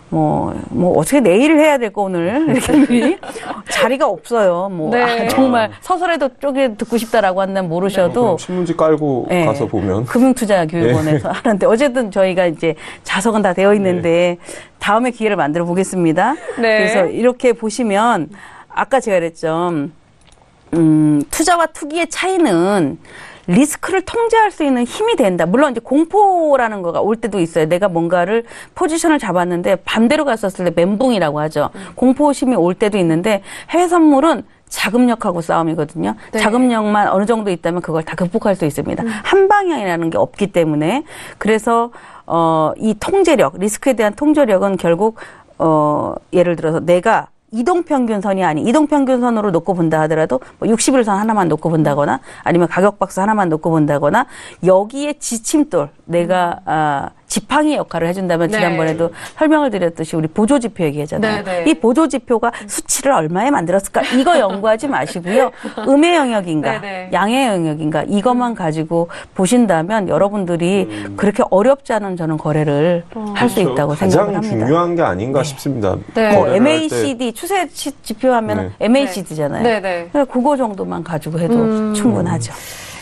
뭐 어떻게 내일 해야 될 거 오늘 이렇게 자리가 없어요. 네. 정말 서설에도 쪼개 듣고 싶다라고 한다면 모르셔도 신문지 깔고 네. 가서 보면 금융투자교육원에서 하는데 어쨌든 저희가 이제 자석은 다 되어 있는데 다음에 기회를 만들어 보겠습니다. 네. 그래서 이렇게 보시면 아까 제가 그랬죠. 투자와 투기의 차이는 리스크를 통제할 수 있는 힘이 된다. 물론 이제 공포라는 거가 올 때도 있어요. 내가 뭔가를 포지션을 잡았는데 반대로 갔었을 때 멘붕이라고 하죠. 공포심이 올 때도 있는데 해외 선물은 자금력하고 싸움이거든요. 네. 자금력만 어느 정도 있다면 그걸 다 극복할 수 있습니다. 한 방향이라는 게 없기 때문에 그래서 이 통제력, 리스크에 대한 통제력은 결국 예를 들어서 내가 이동평균선이 아닌 이동평균선으로 놓고 본다 하더라도 뭐 60일선 하나만 놓고 본다거나 아니면 가격박스 하나만 놓고 본다거나 여기에 지침돌 내가 지팡이 역할을 해준다면 네. 지난번에도 설명을 드렸듯이 우리 보조지표 얘기하잖아요. 네. 이 보조지표가 수치를 얼마에 만들었을까 이거 연구하지 마시고요. 음의 영역인가 네. 양의 영역인가 이것만 가지고 보신다면 여러분들이 그렇게 어렵지 않은 저는 거래를 할 수 있다고 생각을 합니다. 가장 중요한 게 아닌가 싶습니다. 네. MACD 추세 지표 하면 MACD잖아요. 네. 그거 정도만 가지고 해도 충분하죠.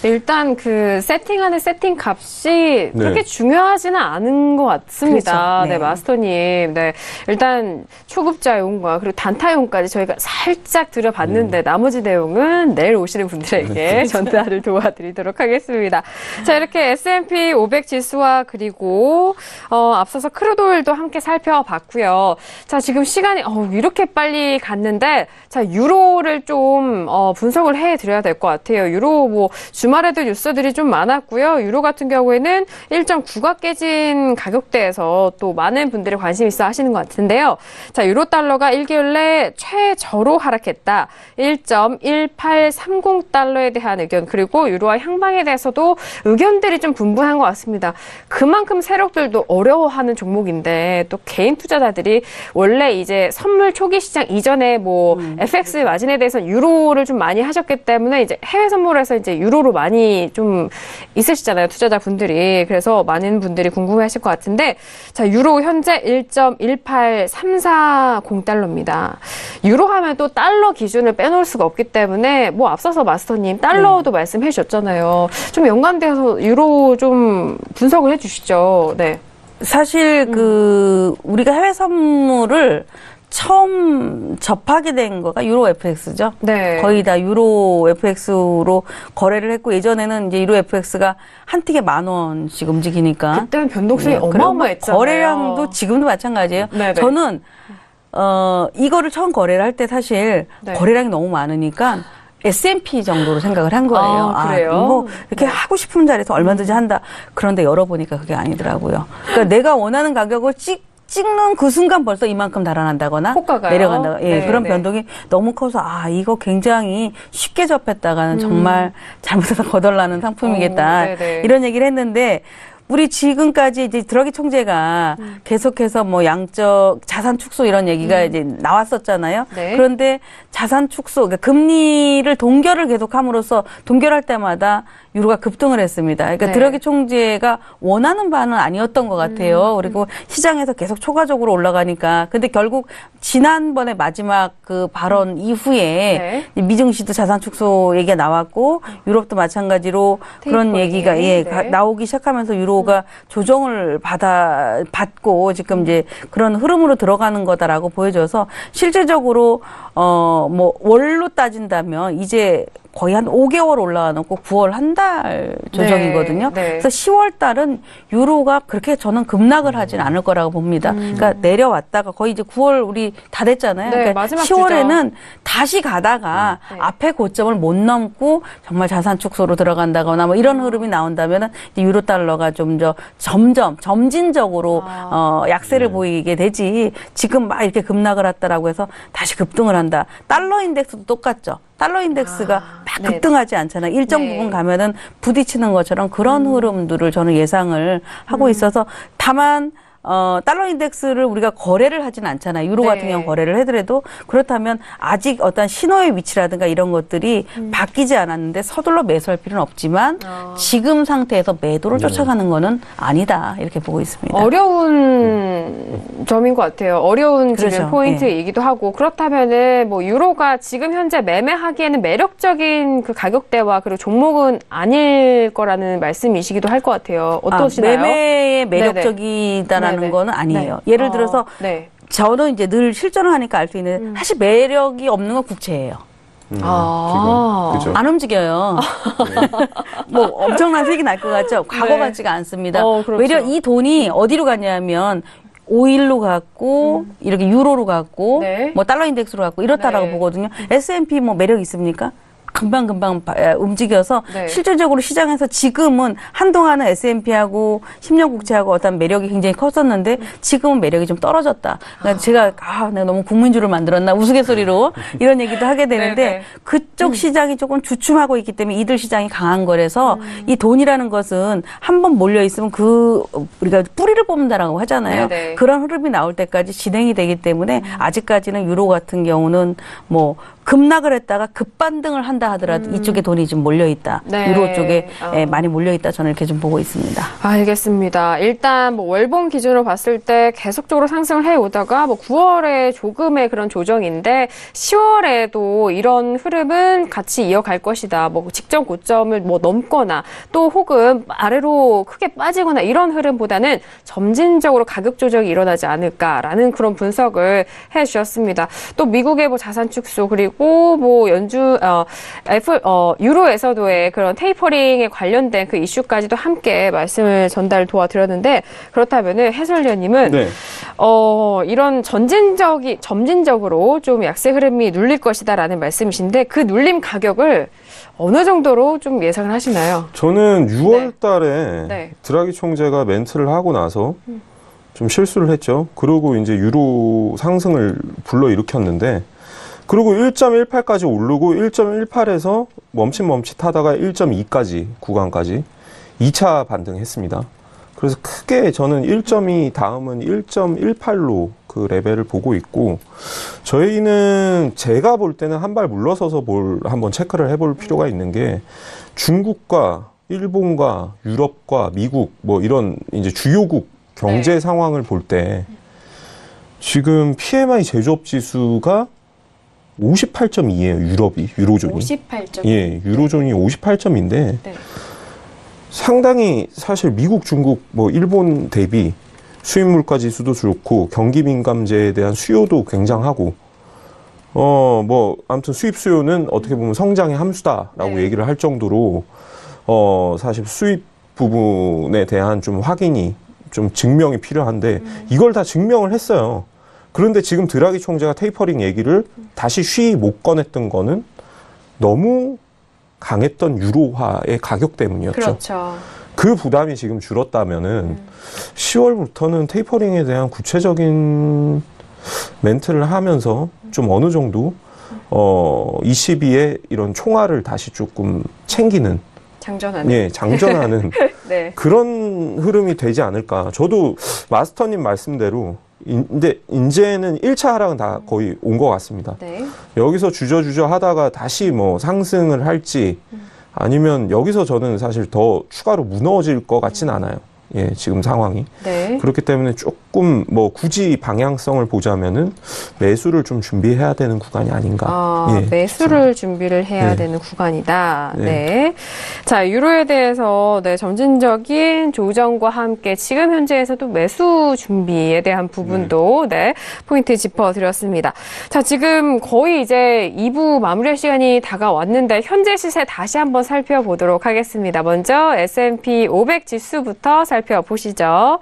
일단 그 세팅하는 세팅 값이 그렇게 중요하지는 않은 것 같습니다. 그렇죠. 네. 네, 마스터님. 네. 일단 초급자용과 그리고 단타용까지 저희가 살짝 들여봤는데 나머지 내용은 내일 오시는 분들에게 전달을 도와드리도록 하겠습니다. 자, 이렇게 S&P 500 지수와 그리고 앞서서 크루드오일도 함께 살펴봤고요. 자, 지금 시간이 이렇게 빨리 갔는데 자, 유로를 좀 분석을 해드려야 될 것 같아요. 유로 뭐 주말에도 뉴스들이 좀 많았고요. 유로 같은 경우에는 1.9가 깨진 가격대에서 또 많은 분들이 관심 있어 하시는 것 같은데요. 자, 유로 달러가 1개월 내 최저로 하락했다. 1.1830달러에 대한 의견 그리고 유로화 향방에 대해서도 의견들이 좀 분분한 것 같습니다. 그만큼 세력들도 어려워하는 종목인데 또 개인 투자자들이 원래 이제 선물 초기 시장 이전에 뭐 FX 마진에 대해서 유로를 좀 많이 하셨기 때문에 이제 해외 선물에서 이제 유로로 많이 좀 있으시잖아요. 투자자분들이. 그래서 많은 분들이 궁금해하실 것 같은데 자, 유로 현재 1.18340달러입니다. 유로 하면 또 달러 기준을 빼놓을 수가 없기 때문에 뭐 앞서서 마스터님 달러도 말씀해 주셨잖아요. 좀 연관되어서 유로 좀 분석을 해 주시죠. 네. 사실 우리가 해외 선물을 처음 접하게 된 거가 유로 FX죠. 네. 거의 다 유로 FX로 거래를 했고 예전에는 이제 유로 FX가 한 틱에 10,000원씩 움직이니까 그때는 변동성이 어마어마했잖아요. 거래량도 지금도 마찬가지예요. 네네. 저는 이거를 처음 거래를 할 때 사실 거래량이 너무 많으니까 S&P 정도로 생각을 한 거예요. 그래요? 이거 이렇게 하고 싶은 자리에서 얼마든지 한다. 그런데 열어보니까 그게 아니더라고요. 그러니까 내가 원하는 가격을 찍는 그 순간 벌써 이만큼 달아난다거나 호가가요? 내려간다거나 그런 네. 변동이 너무 커서 이거 굉장히 쉽게 접했다가는 정말 잘못해서 거덜나는 상품이겠다. 이런 얘기를 했는데 우리 지금까지 이제 드러기 총재가 계속해서 뭐 양적 자산 축소 이런 얘기가 이제 나왔었잖아요. 네. 그런데 자산 축소, 그러니까 금리를 동결을 계속함으로써 동결할 때마다 유로가 급등을 했습니다. 그러니까 네. 드러기 총재가 원하는 바는 아니었던 것 같아요. 그리고 시장에서 계속 초과적으로 올라가니까. 근데 결국 지난번에 마지막 그 발언 이후에 네. 미증시도 자산 축소 얘기가 나왔고 유럽도 마찬가지로 그런 얘기가 네. 나오기 시작하면서 유로가 조정을 받고 지금 이제 그런 흐름으로 들어가는 거다라고 보여져서 실질적으로 뭐 월로 따진다면 이제 거의 한 5개월 올라가놓고 9월 한 달 조정이거든요. 네, 네. 그래서 10월 달은 유로가 그렇게 저는 급락을 하진 않을 거라고 봅니다. 그러니까 내려왔다가 거의 이제 9월 우리 다 됐잖아요. 네, 그러니까 마지막 10월에는 주죠. 다시 가다가 네. 앞에 고점을 못 넘고 정말 자산 축소로 들어간다거나 뭐 이런 흐름이 나온다면은 이제 유로 달러가 좀 점진적으로 약세를 보이게 되지 지금 막 이렇게 급락을 했다라고 해서 다시 급등을 한다. 달러 인덱스도 똑같죠. 달러 인덱스가 막 급등하지 않잖아요. 일정 네. 부분 가면은 부딪히는 것처럼 그런 흐름들을 저는 예상을 하고 있어서 다만 달러 인덱스를 우리가 거래를 하진 않잖아요. 유로 네. 같은 경우 거래를 해더라도 그렇다면 아직 어떤 신호의 위치라든가 이런 것들이 바뀌지 않았는데 서둘러 매수할 필요는 없지만 지금 상태에서 매도를 쫓아가는 거는 아니다. 이렇게 보고 있습니다. 어려운 점인 것 같아요. 어려운 그렇죠. 지금 포인트이기도 네. 하고 그렇다면은 뭐 유로가 지금 현재 매매하기에는 매력적인 그 가격대와 그리고 종목은 아닐 거라는 말씀이시기도 할 것 같아요. 어떠시나요? 매매에 매력적이다라는 네네. 거는 아니에요. 네. 예를 들어서 네. 저는 이제 늘 실전을 하니까 알 수 있는 사실 매력이 없는 건 국채예요. 지금, 안 움직여요. 네. 뭐 엄청난 수익이 날 것 같죠? 과거 같지가 않습니다. 그렇죠. 외려 이 돈이 어디로 갔냐면 오일로 갔고 이렇게 유로로 갔고 네. 뭐 달러 인덱스로 갔고 이렇다라고 네. 보거든요. S&P 뭐 매력 있습니까? 금방 움직여서 네. 실질적으로 시장에서 지금은 한동안은 S&P하고 10년 국채하고 어떤 매력이 굉장히 컸었는데 지금은 매력이 좀 떨어졌다. 그러니까 제가 내가 너무 국민주를 만들었나 우스갯소리로 이런 얘기도 하게 되는데 네네. 그쪽 시장이 조금 주춤하고 있기 때문에 이들 시장이 강한 거라서 이 돈이라는 것은 한번 몰려 있으면 우리가 뿌리를 뽑는다라고 하잖아요. 네네. 그런 흐름이 나올 때까지 진행이 되기 때문에 아직까지는 유로 같은 경우는 뭐 급락을 했다가 급반등을 한다 하더라도 이쪽에 돈이 좀 몰려있다. 네. 유로 쪽에 많이 몰려있다. 저는 이렇게 좀 보고 있습니다. 알겠습니다. 일단 뭐 월봉 기준으로 봤을 때 계속적으로 상승을 해오다가 뭐 9월에 조금의 그런 조정인데 10월에도 이런 흐름은 같이 이어갈 것이다. 뭐 직전 고점을 뭐 넘거나 또 혹은 아래로 크게 빠지거나 이런 흐름보다는 점진적으로 가격 조정이 일어나지 않을까라는 그런 분석을 해주셨습니다. 또 미국의 뭐 자산 축소 그리고 뭐 유로에서도의 그런 테이퍼링에 관련된 그 이슈까지도 함께 말씀을 전달 도와드렸는데 그렇다면은 해설위원님은 네. 이런 점진적으로 좀 약세 흐름이 눌릴 것이다라는 말씀이신데 그 눌림 가격을 어느 정도로 좀 예상을 하시나요? 저는 6월 달에 네. 드라기 총재가 멘트를 하고 나서 좀 실수를 했죠. 그리고 이제 유로 상승을 불러일으켰는데 그리고 1.18까지 오르고 1.18에서 멈칫하다가 1.2까지 구간까지 2차 반등했습니다. 그래서 크게 저는 1.2 다음은 1.18로 그 레벨을 보고 있고 저희는 제가 볼 때는 한 발 물러서서 한번 체크를 해볼 필요가 있는 게 중국과 일본과 유럽과 미국 뭐 이런 이제 주요국 경제 네. 상황을 볼 때 지금 PMI 제조업 지수가 58.2예요, 유로존이. 58점. 예, 유로존이 58점인데, 네. 상당히 사실 미국, 중국, 뭐, 일본 대비 수입 물가 지수도 좋고, 경기 민감제에 대한 수요도 굉장하고, 뭐, 아무튼 수입 수요는 어떻게 보면 성장의 함수다라고 네. 얘기를 할 정도로, 사실 수입 부분에 대한 좀 확인이, 좀 증명이 필요한데, 이걸 다 증명을 했어요. 그런데 지금 드라기 총재가 테이퍼링 얘기를 다시 쉬이 못 꺼냈던 거는 너무 강했던 유로화의 가격 때문이었죠. 그렇죠. 그 부담이 지금 줄었다면은 10월부터는 테이퍼링에 대한 구체적인 멘트를 하면서 좀 어느 정도 ECB의 이런 총알을 다시 조금 챙기는 장전하는. 예, 장전하는 네. 그런 흐름이 되지 않을까. 저도 마스터님 말씀대로 근데 이제는 1차 하락은 다 거의 온 것 같습니다. 네. 여기서 주저주저 하다가 다시 뭐 상승을 할지 아니면 여기서 저는 사실 더 추가로 무너질 것 같지는 않아요. 예, 지금 상황이. 네. 그렇기 때문에 조금 뭐 굳이 방향성을 보자면은 매수를 좀 준비해야 되는 구간이 아닌가. 예, 매수를 준비를 해야 되는 구간이다. 네. 자, 유로에 대해서 점진적인 조정과 함께 지금 현재에서도 매수 준비에 대한 부분도 포인트 짚어드렸습니다. 자, 지금 거의 이제 2부 마무리할 시간이 다가왔는데 현재 시세 다시 한번 살펴보도록 하겠습니다. 먼저 S&P 500 지수부터 살펴보시죠.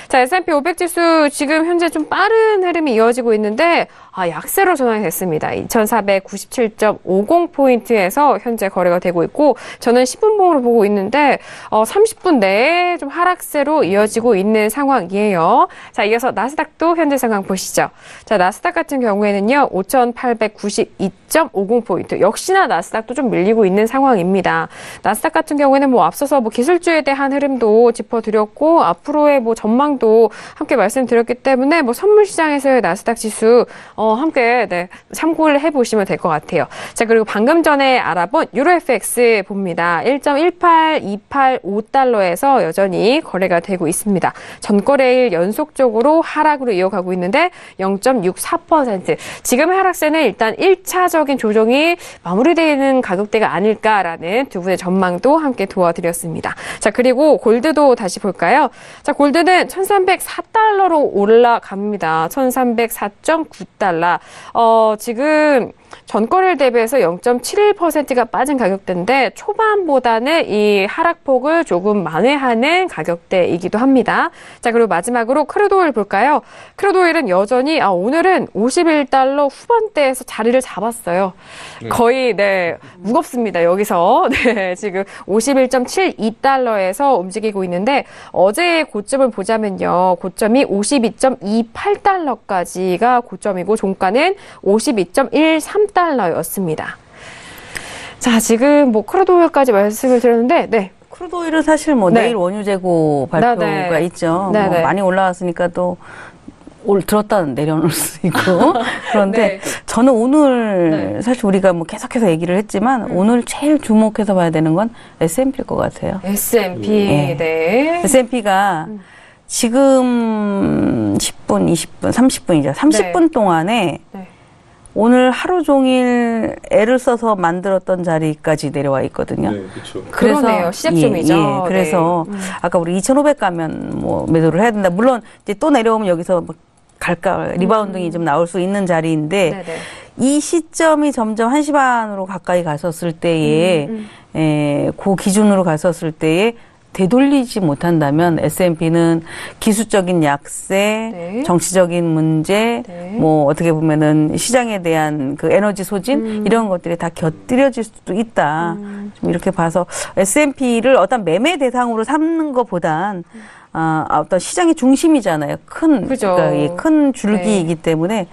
자, S&P 500 지수 지금 현재 좀 빠른 흐름이 이어지고 있는데 약세로 전환이 됐습니다. 2497.50포인트에서 현재 거래가 되고 있고 저는 10분봉으로 보고 있는데 30분 내에 좀 하락세로 이어지고 있는 상황이에요. 자, 이어서 나스닥도 현재 상황 보시죠. 자, 나스닥 같은 경우에는요. 5892.50포인트. 역시나 나스닥도 좀 밀리고 있는 상황입니다. 나스닥 같은 경우에는 뭐 앞서서 뭐 기술주에 대한 흐름도 짚어드렸고 앞으로의 뭐 전망도 함께 말씀드렸기 때문에 뭐 선물 시장에서의 나스닥 지수 함께 참고를 해보시면 될 것 같아요. 자, 그리고 방금 전에 알아본 유로FX 봅니다. 1.18285달러에서 여전히 거래가 되고 있습니다. 전거래일 연속적으로 하락으로 이어가고 있는데 0.64%. 지금의 하락세는 일단 1차적인 조정이 마무리되는 가격대가 아닐까라는 두 분의 전망도 함께 도와드렸습니다. 자, 그리고 골드도 다시 볼까요? 자, 골드는 1304달러로 올라갑니다. 1304.9달러. 지금 전거래일 대비해서 0.71%가 빠진 가격대인데 초반보다는 이 하락폭을 조금 만회하는 가격대이기도 합니다. 자, 그리고 마지막으로 크루드오일 볼까요? 크루드오일은 여전히 오늘은 51달러 후반대에서 자리를 잡았어요. 거의 무겁습니다. 여기서 지금 51.72달러에서 움직이고 있는데 어제의 고점을 보자면요. 고점이 52.28달러까지가 고점이고 종가는 52.13달러였습니다. 자, 지금 뭐 크루드오일까지 말씀을 드렸는데, 크루드오일은 사실 내일 원유 재고 발표가 있죠. 뭐 많이 올라왔으니까 또 들었다 내려놓을 수 있고. 그런데 저는 오늘 사실 우리가 뭐 계속해서 얘기를 했지만 오늘 제일 주목해서 봐야 되는 건 S&P일 것 같아요. S&P, S&P가 지금 10분, 20분, 30분이죠. 30분 동안에 오늘 하루 종일 애를 써서 만들었던 자리까지 내려와 있거든요. 네, 그렇죠. 그러네요. 시작점이죠. 그래서 아까 우리 2,500 가면 뭐 매도를 해야 된다. 물론 이제 또 내려오면 여기서 뭐 갈까 리바운딩이 좀 나올 수 있는 자리인데 이 시점이 점점 1시 반으로 가까이 갔었을 때에 그 기준으로 갔었을 때에 되돌리지 못한다면 S&P는 기술적인 약세, 정치적인 문제, 뭐 어떻게 보면은 시장에 대한 그 에너지 소진 이런 것들이 다 곁들여질 수도 있다. 좀 이렇게 봐서 S&P를 어떤 매매 대상으로 삼는 것보단 어떤 시장의 중심이잖아요. 그러니까 큰 줄기이기 때문에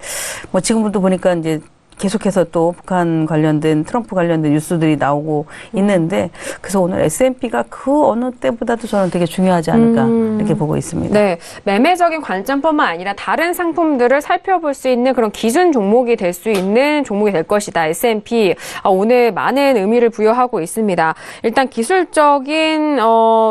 뭐 지금부터 보니까 이제 계속해서 또 북한 관련된 트럼프 관련된 뉴스들이 나오고 있는데 그래서 오늘 S&P가 그 어느 때보다도 저는 되게 중요하지 않을까 이렇게 보고 있습니다. 네, 매매적인 관점뿐만 아니라 다른 상품들을 살펴볼 수 있는 그런 기준 종목이 될 수 있는 종목이 될 것이다. S&P 오늘 많은 의미를 부여하고 있습니다. 일단 기술적인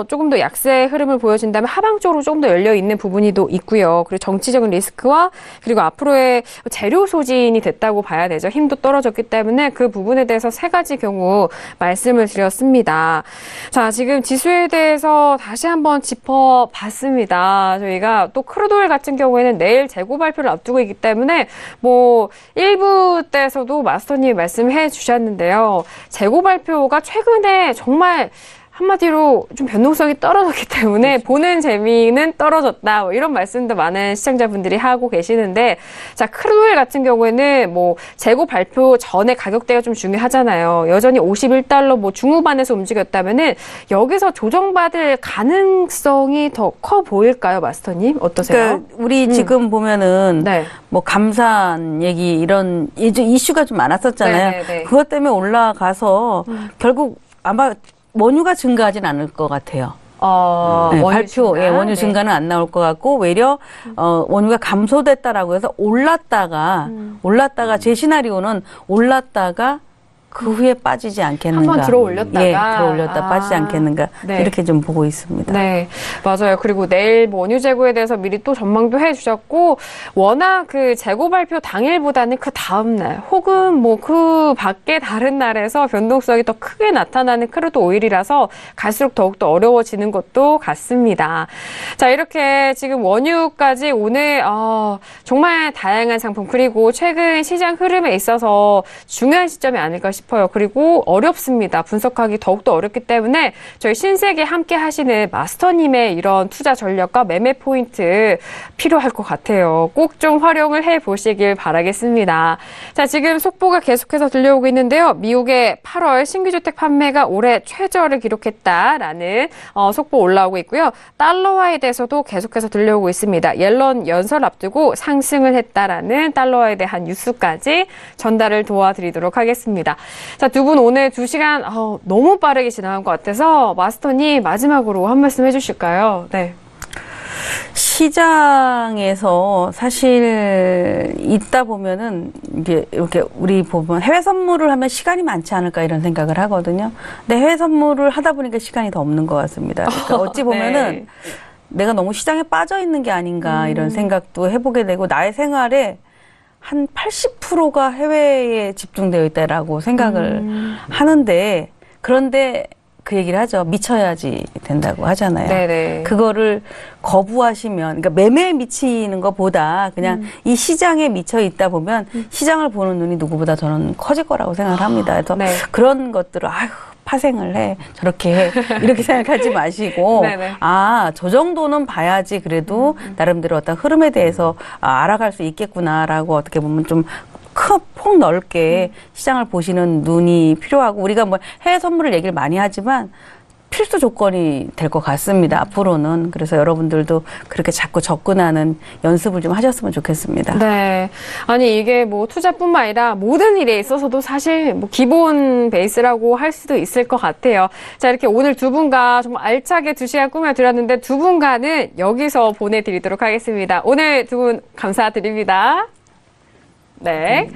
조금 더 약세 흐름을 보여준다면 하방 쪽으로 조금 더 열려 있는 부분이 또 있고요. 그리고 정치적인 리스크와 그리고 앞으로의 재료 소진이 됐다고 봐야 되죠. 힘도 떨어졌기 때문에 그 부분에 대해서 세 가지 경우 말씀을 드렸습니다. 자, 지금 지수에 대해서 다시 한번 짚어봤습니다. 저희가 또 크루드오일 같은 경우에는 내일 재고 발표를 앞두고 있기 때문에 뭐 1부 때에서도 마스터님이 말씀해 주셨는데요. 재고 발표가 최근에 정말 한마디로 좀 변동성이 떨어졌기 때문에 보는 재미는 떨어졌다. 뭐 이런 말씀도 많은 시청자분들이 하고 계시는데, 자, 크루드오일 같은 경우에는 뭐 재고 발표 전에 가격대가 좀 중요하잖아요. 여전히 51달러 뭐 중후반에서 움직였다면은 여기서 조정받을 가능성이 더 커 보일까요, 마스터님? 어떠세요? 그러니까 우리 지금 보면은 뭐 감산 얘기 이런 이슈가 좀 많았었잖아요. 그것 때문에 올라가서 결국 아마 원유가 증가하진 않을 것 같아요. 네, 발표, 증가? 원유 증가는 안 나올 것 같고, 외려, 원유가 감소됐다라고 해서 올랐다가 제 시나리오는 올랐다가 그 후에 빠지지 않겠는가. 한번 들어 올렸다가. 예, 들어 올렸다 빠지지 않겠는가. 네. 이렇게 좀 보고 있습니다. 네, 맞아요. 그리고 내일 원유 재고에 대해서 미리 또 전망도 해주셨고, 워낙 그 재고 발표 당일보다는 그 다음날, 혹은 뭐 그 밖에 다른 날에서 변동성이 더 크게 나타나는 크루드 오일이라서 갈수록 더욱더 어려워지는 것도 같습니다. 자, 이렇게 지금 원유까지 오늘, 정말 다양한 상품, 그리고 최근 시장 흐름에 있어서 중요한 시점이 아닐까 싶어요. 그리고 어렵습니다. 분석하기 더욱더 어렵기 때문에 저희 신세계 함께 하시는 마스터님의 이런 투자 전략과 매매 포인트 필요할 것 같아요. 꼭 좀 활용을 해보시길 바라겠습니다. 자, 지금 속보가 계속해서 들려오고 있는데요. 미국의 8월 신규주택 판매가 올해 최저를 기록했다라는 속보 올라오고 있고요. 달러화에 대해서도 계속해서 들려오고 있습니다. 옐런 연설 앞두고 상승을 했다라는 달러화에 대한 뉴스까지 전달을 도와드리도록 하겠습니다. 자, 두 분 오늘 2시간 너무 빠르게 지나간 것 같아서 마스터님 마지막으로 한 말씀 해주실까요? 네. 시장에서 사실 있다 보면은 이게 이렇게 우리 보면 해외 선물을 하면 시간이 많지 않을까 이런 생각을 하거든요. 근데 해외 선물을 하다 보니까 시간이 더 없는 것 같습니다. 그러니까 어찌 보면은 네. 내가 너무 시장에 빠져 있는 게 아닌가 이런 생각도 해보게 되고 나의 생활에 한 80%가 해외에 집중되어 있다라고 생각을 하는데 그런데 그 얘기를 하죠. 미쳐야지 된다고 하잖아요. 네네. 그거를 거부하시면, 그러니까 매매에 미치는 것보다 그냥 이 시장에 미쳐 있다 보면 시장을 보는 눈이 누구보다 저는 커질 거라고 생각을 합니다. 그래서 네. 그런 것들을 파생을 해 저렇게 해 이렇게 생각하지 마시고 저 정도는 봐야지 그래도 나름대로 어떤 흐름에 대해서 알아갈 수 있겠구나라고 어떻게 보면 좀 폭 넓게 시장을 보시는 눈이 필요하고 우리가 뭐 해외 선물을 얘기를 많이 하지만 필수 조건이 될 것 같습니다. 앞으로는. 그래서 여러분들도 그렇게 자꾸 접근하는 연습을 좀 하셨으면 좋겠습니다. 네. 아니, 이게 뭐 투자뿐만 아니라 모든 일에 있어서도 사실 뭐 기본 베이스라고 할 수도 있을 것 같아요. 자, 이렇게 오늘 두 분과 정말 알차게 2시간 꾸며드렸는데 두 분과는 여기서 보내드리도록 하겠습니다. 오늘 두 분 감사드립니다. 네.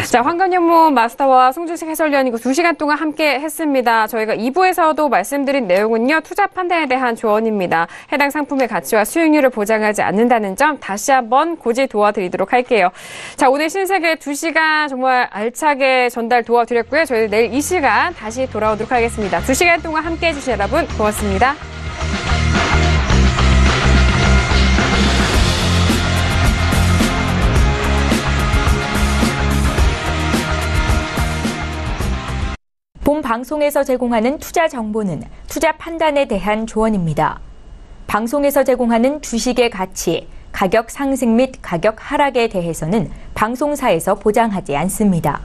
자, 황금연못 마스터와 송준식 해설위원이고 2시간 동안 함께 했습니다. 저희가 2부에서도 말씀드린 내용은요, 투자 판단에 대한 조언입니다. 해당 상품의 가치와 수익률을 보장하지 않는다는 점 다시 한번 고지 도와드리도록 할게요. 자, 오늘 신세계 2시간 정말 알차게 전달 도와드렸고요. 저희는 내일 이 시간 다시 돌아오도록 하겠습니다. 2시간 동안 함께 해주신 여러분 고맙습니다. 본 방송에서 제공하는 투자 정보는 투자 판단에 대한 조언입니다. 방송에서 제공하는 주식의 가치, 가격 상승 및 가격 하락에 대해서는 방송사에서 보장하지 않습니다.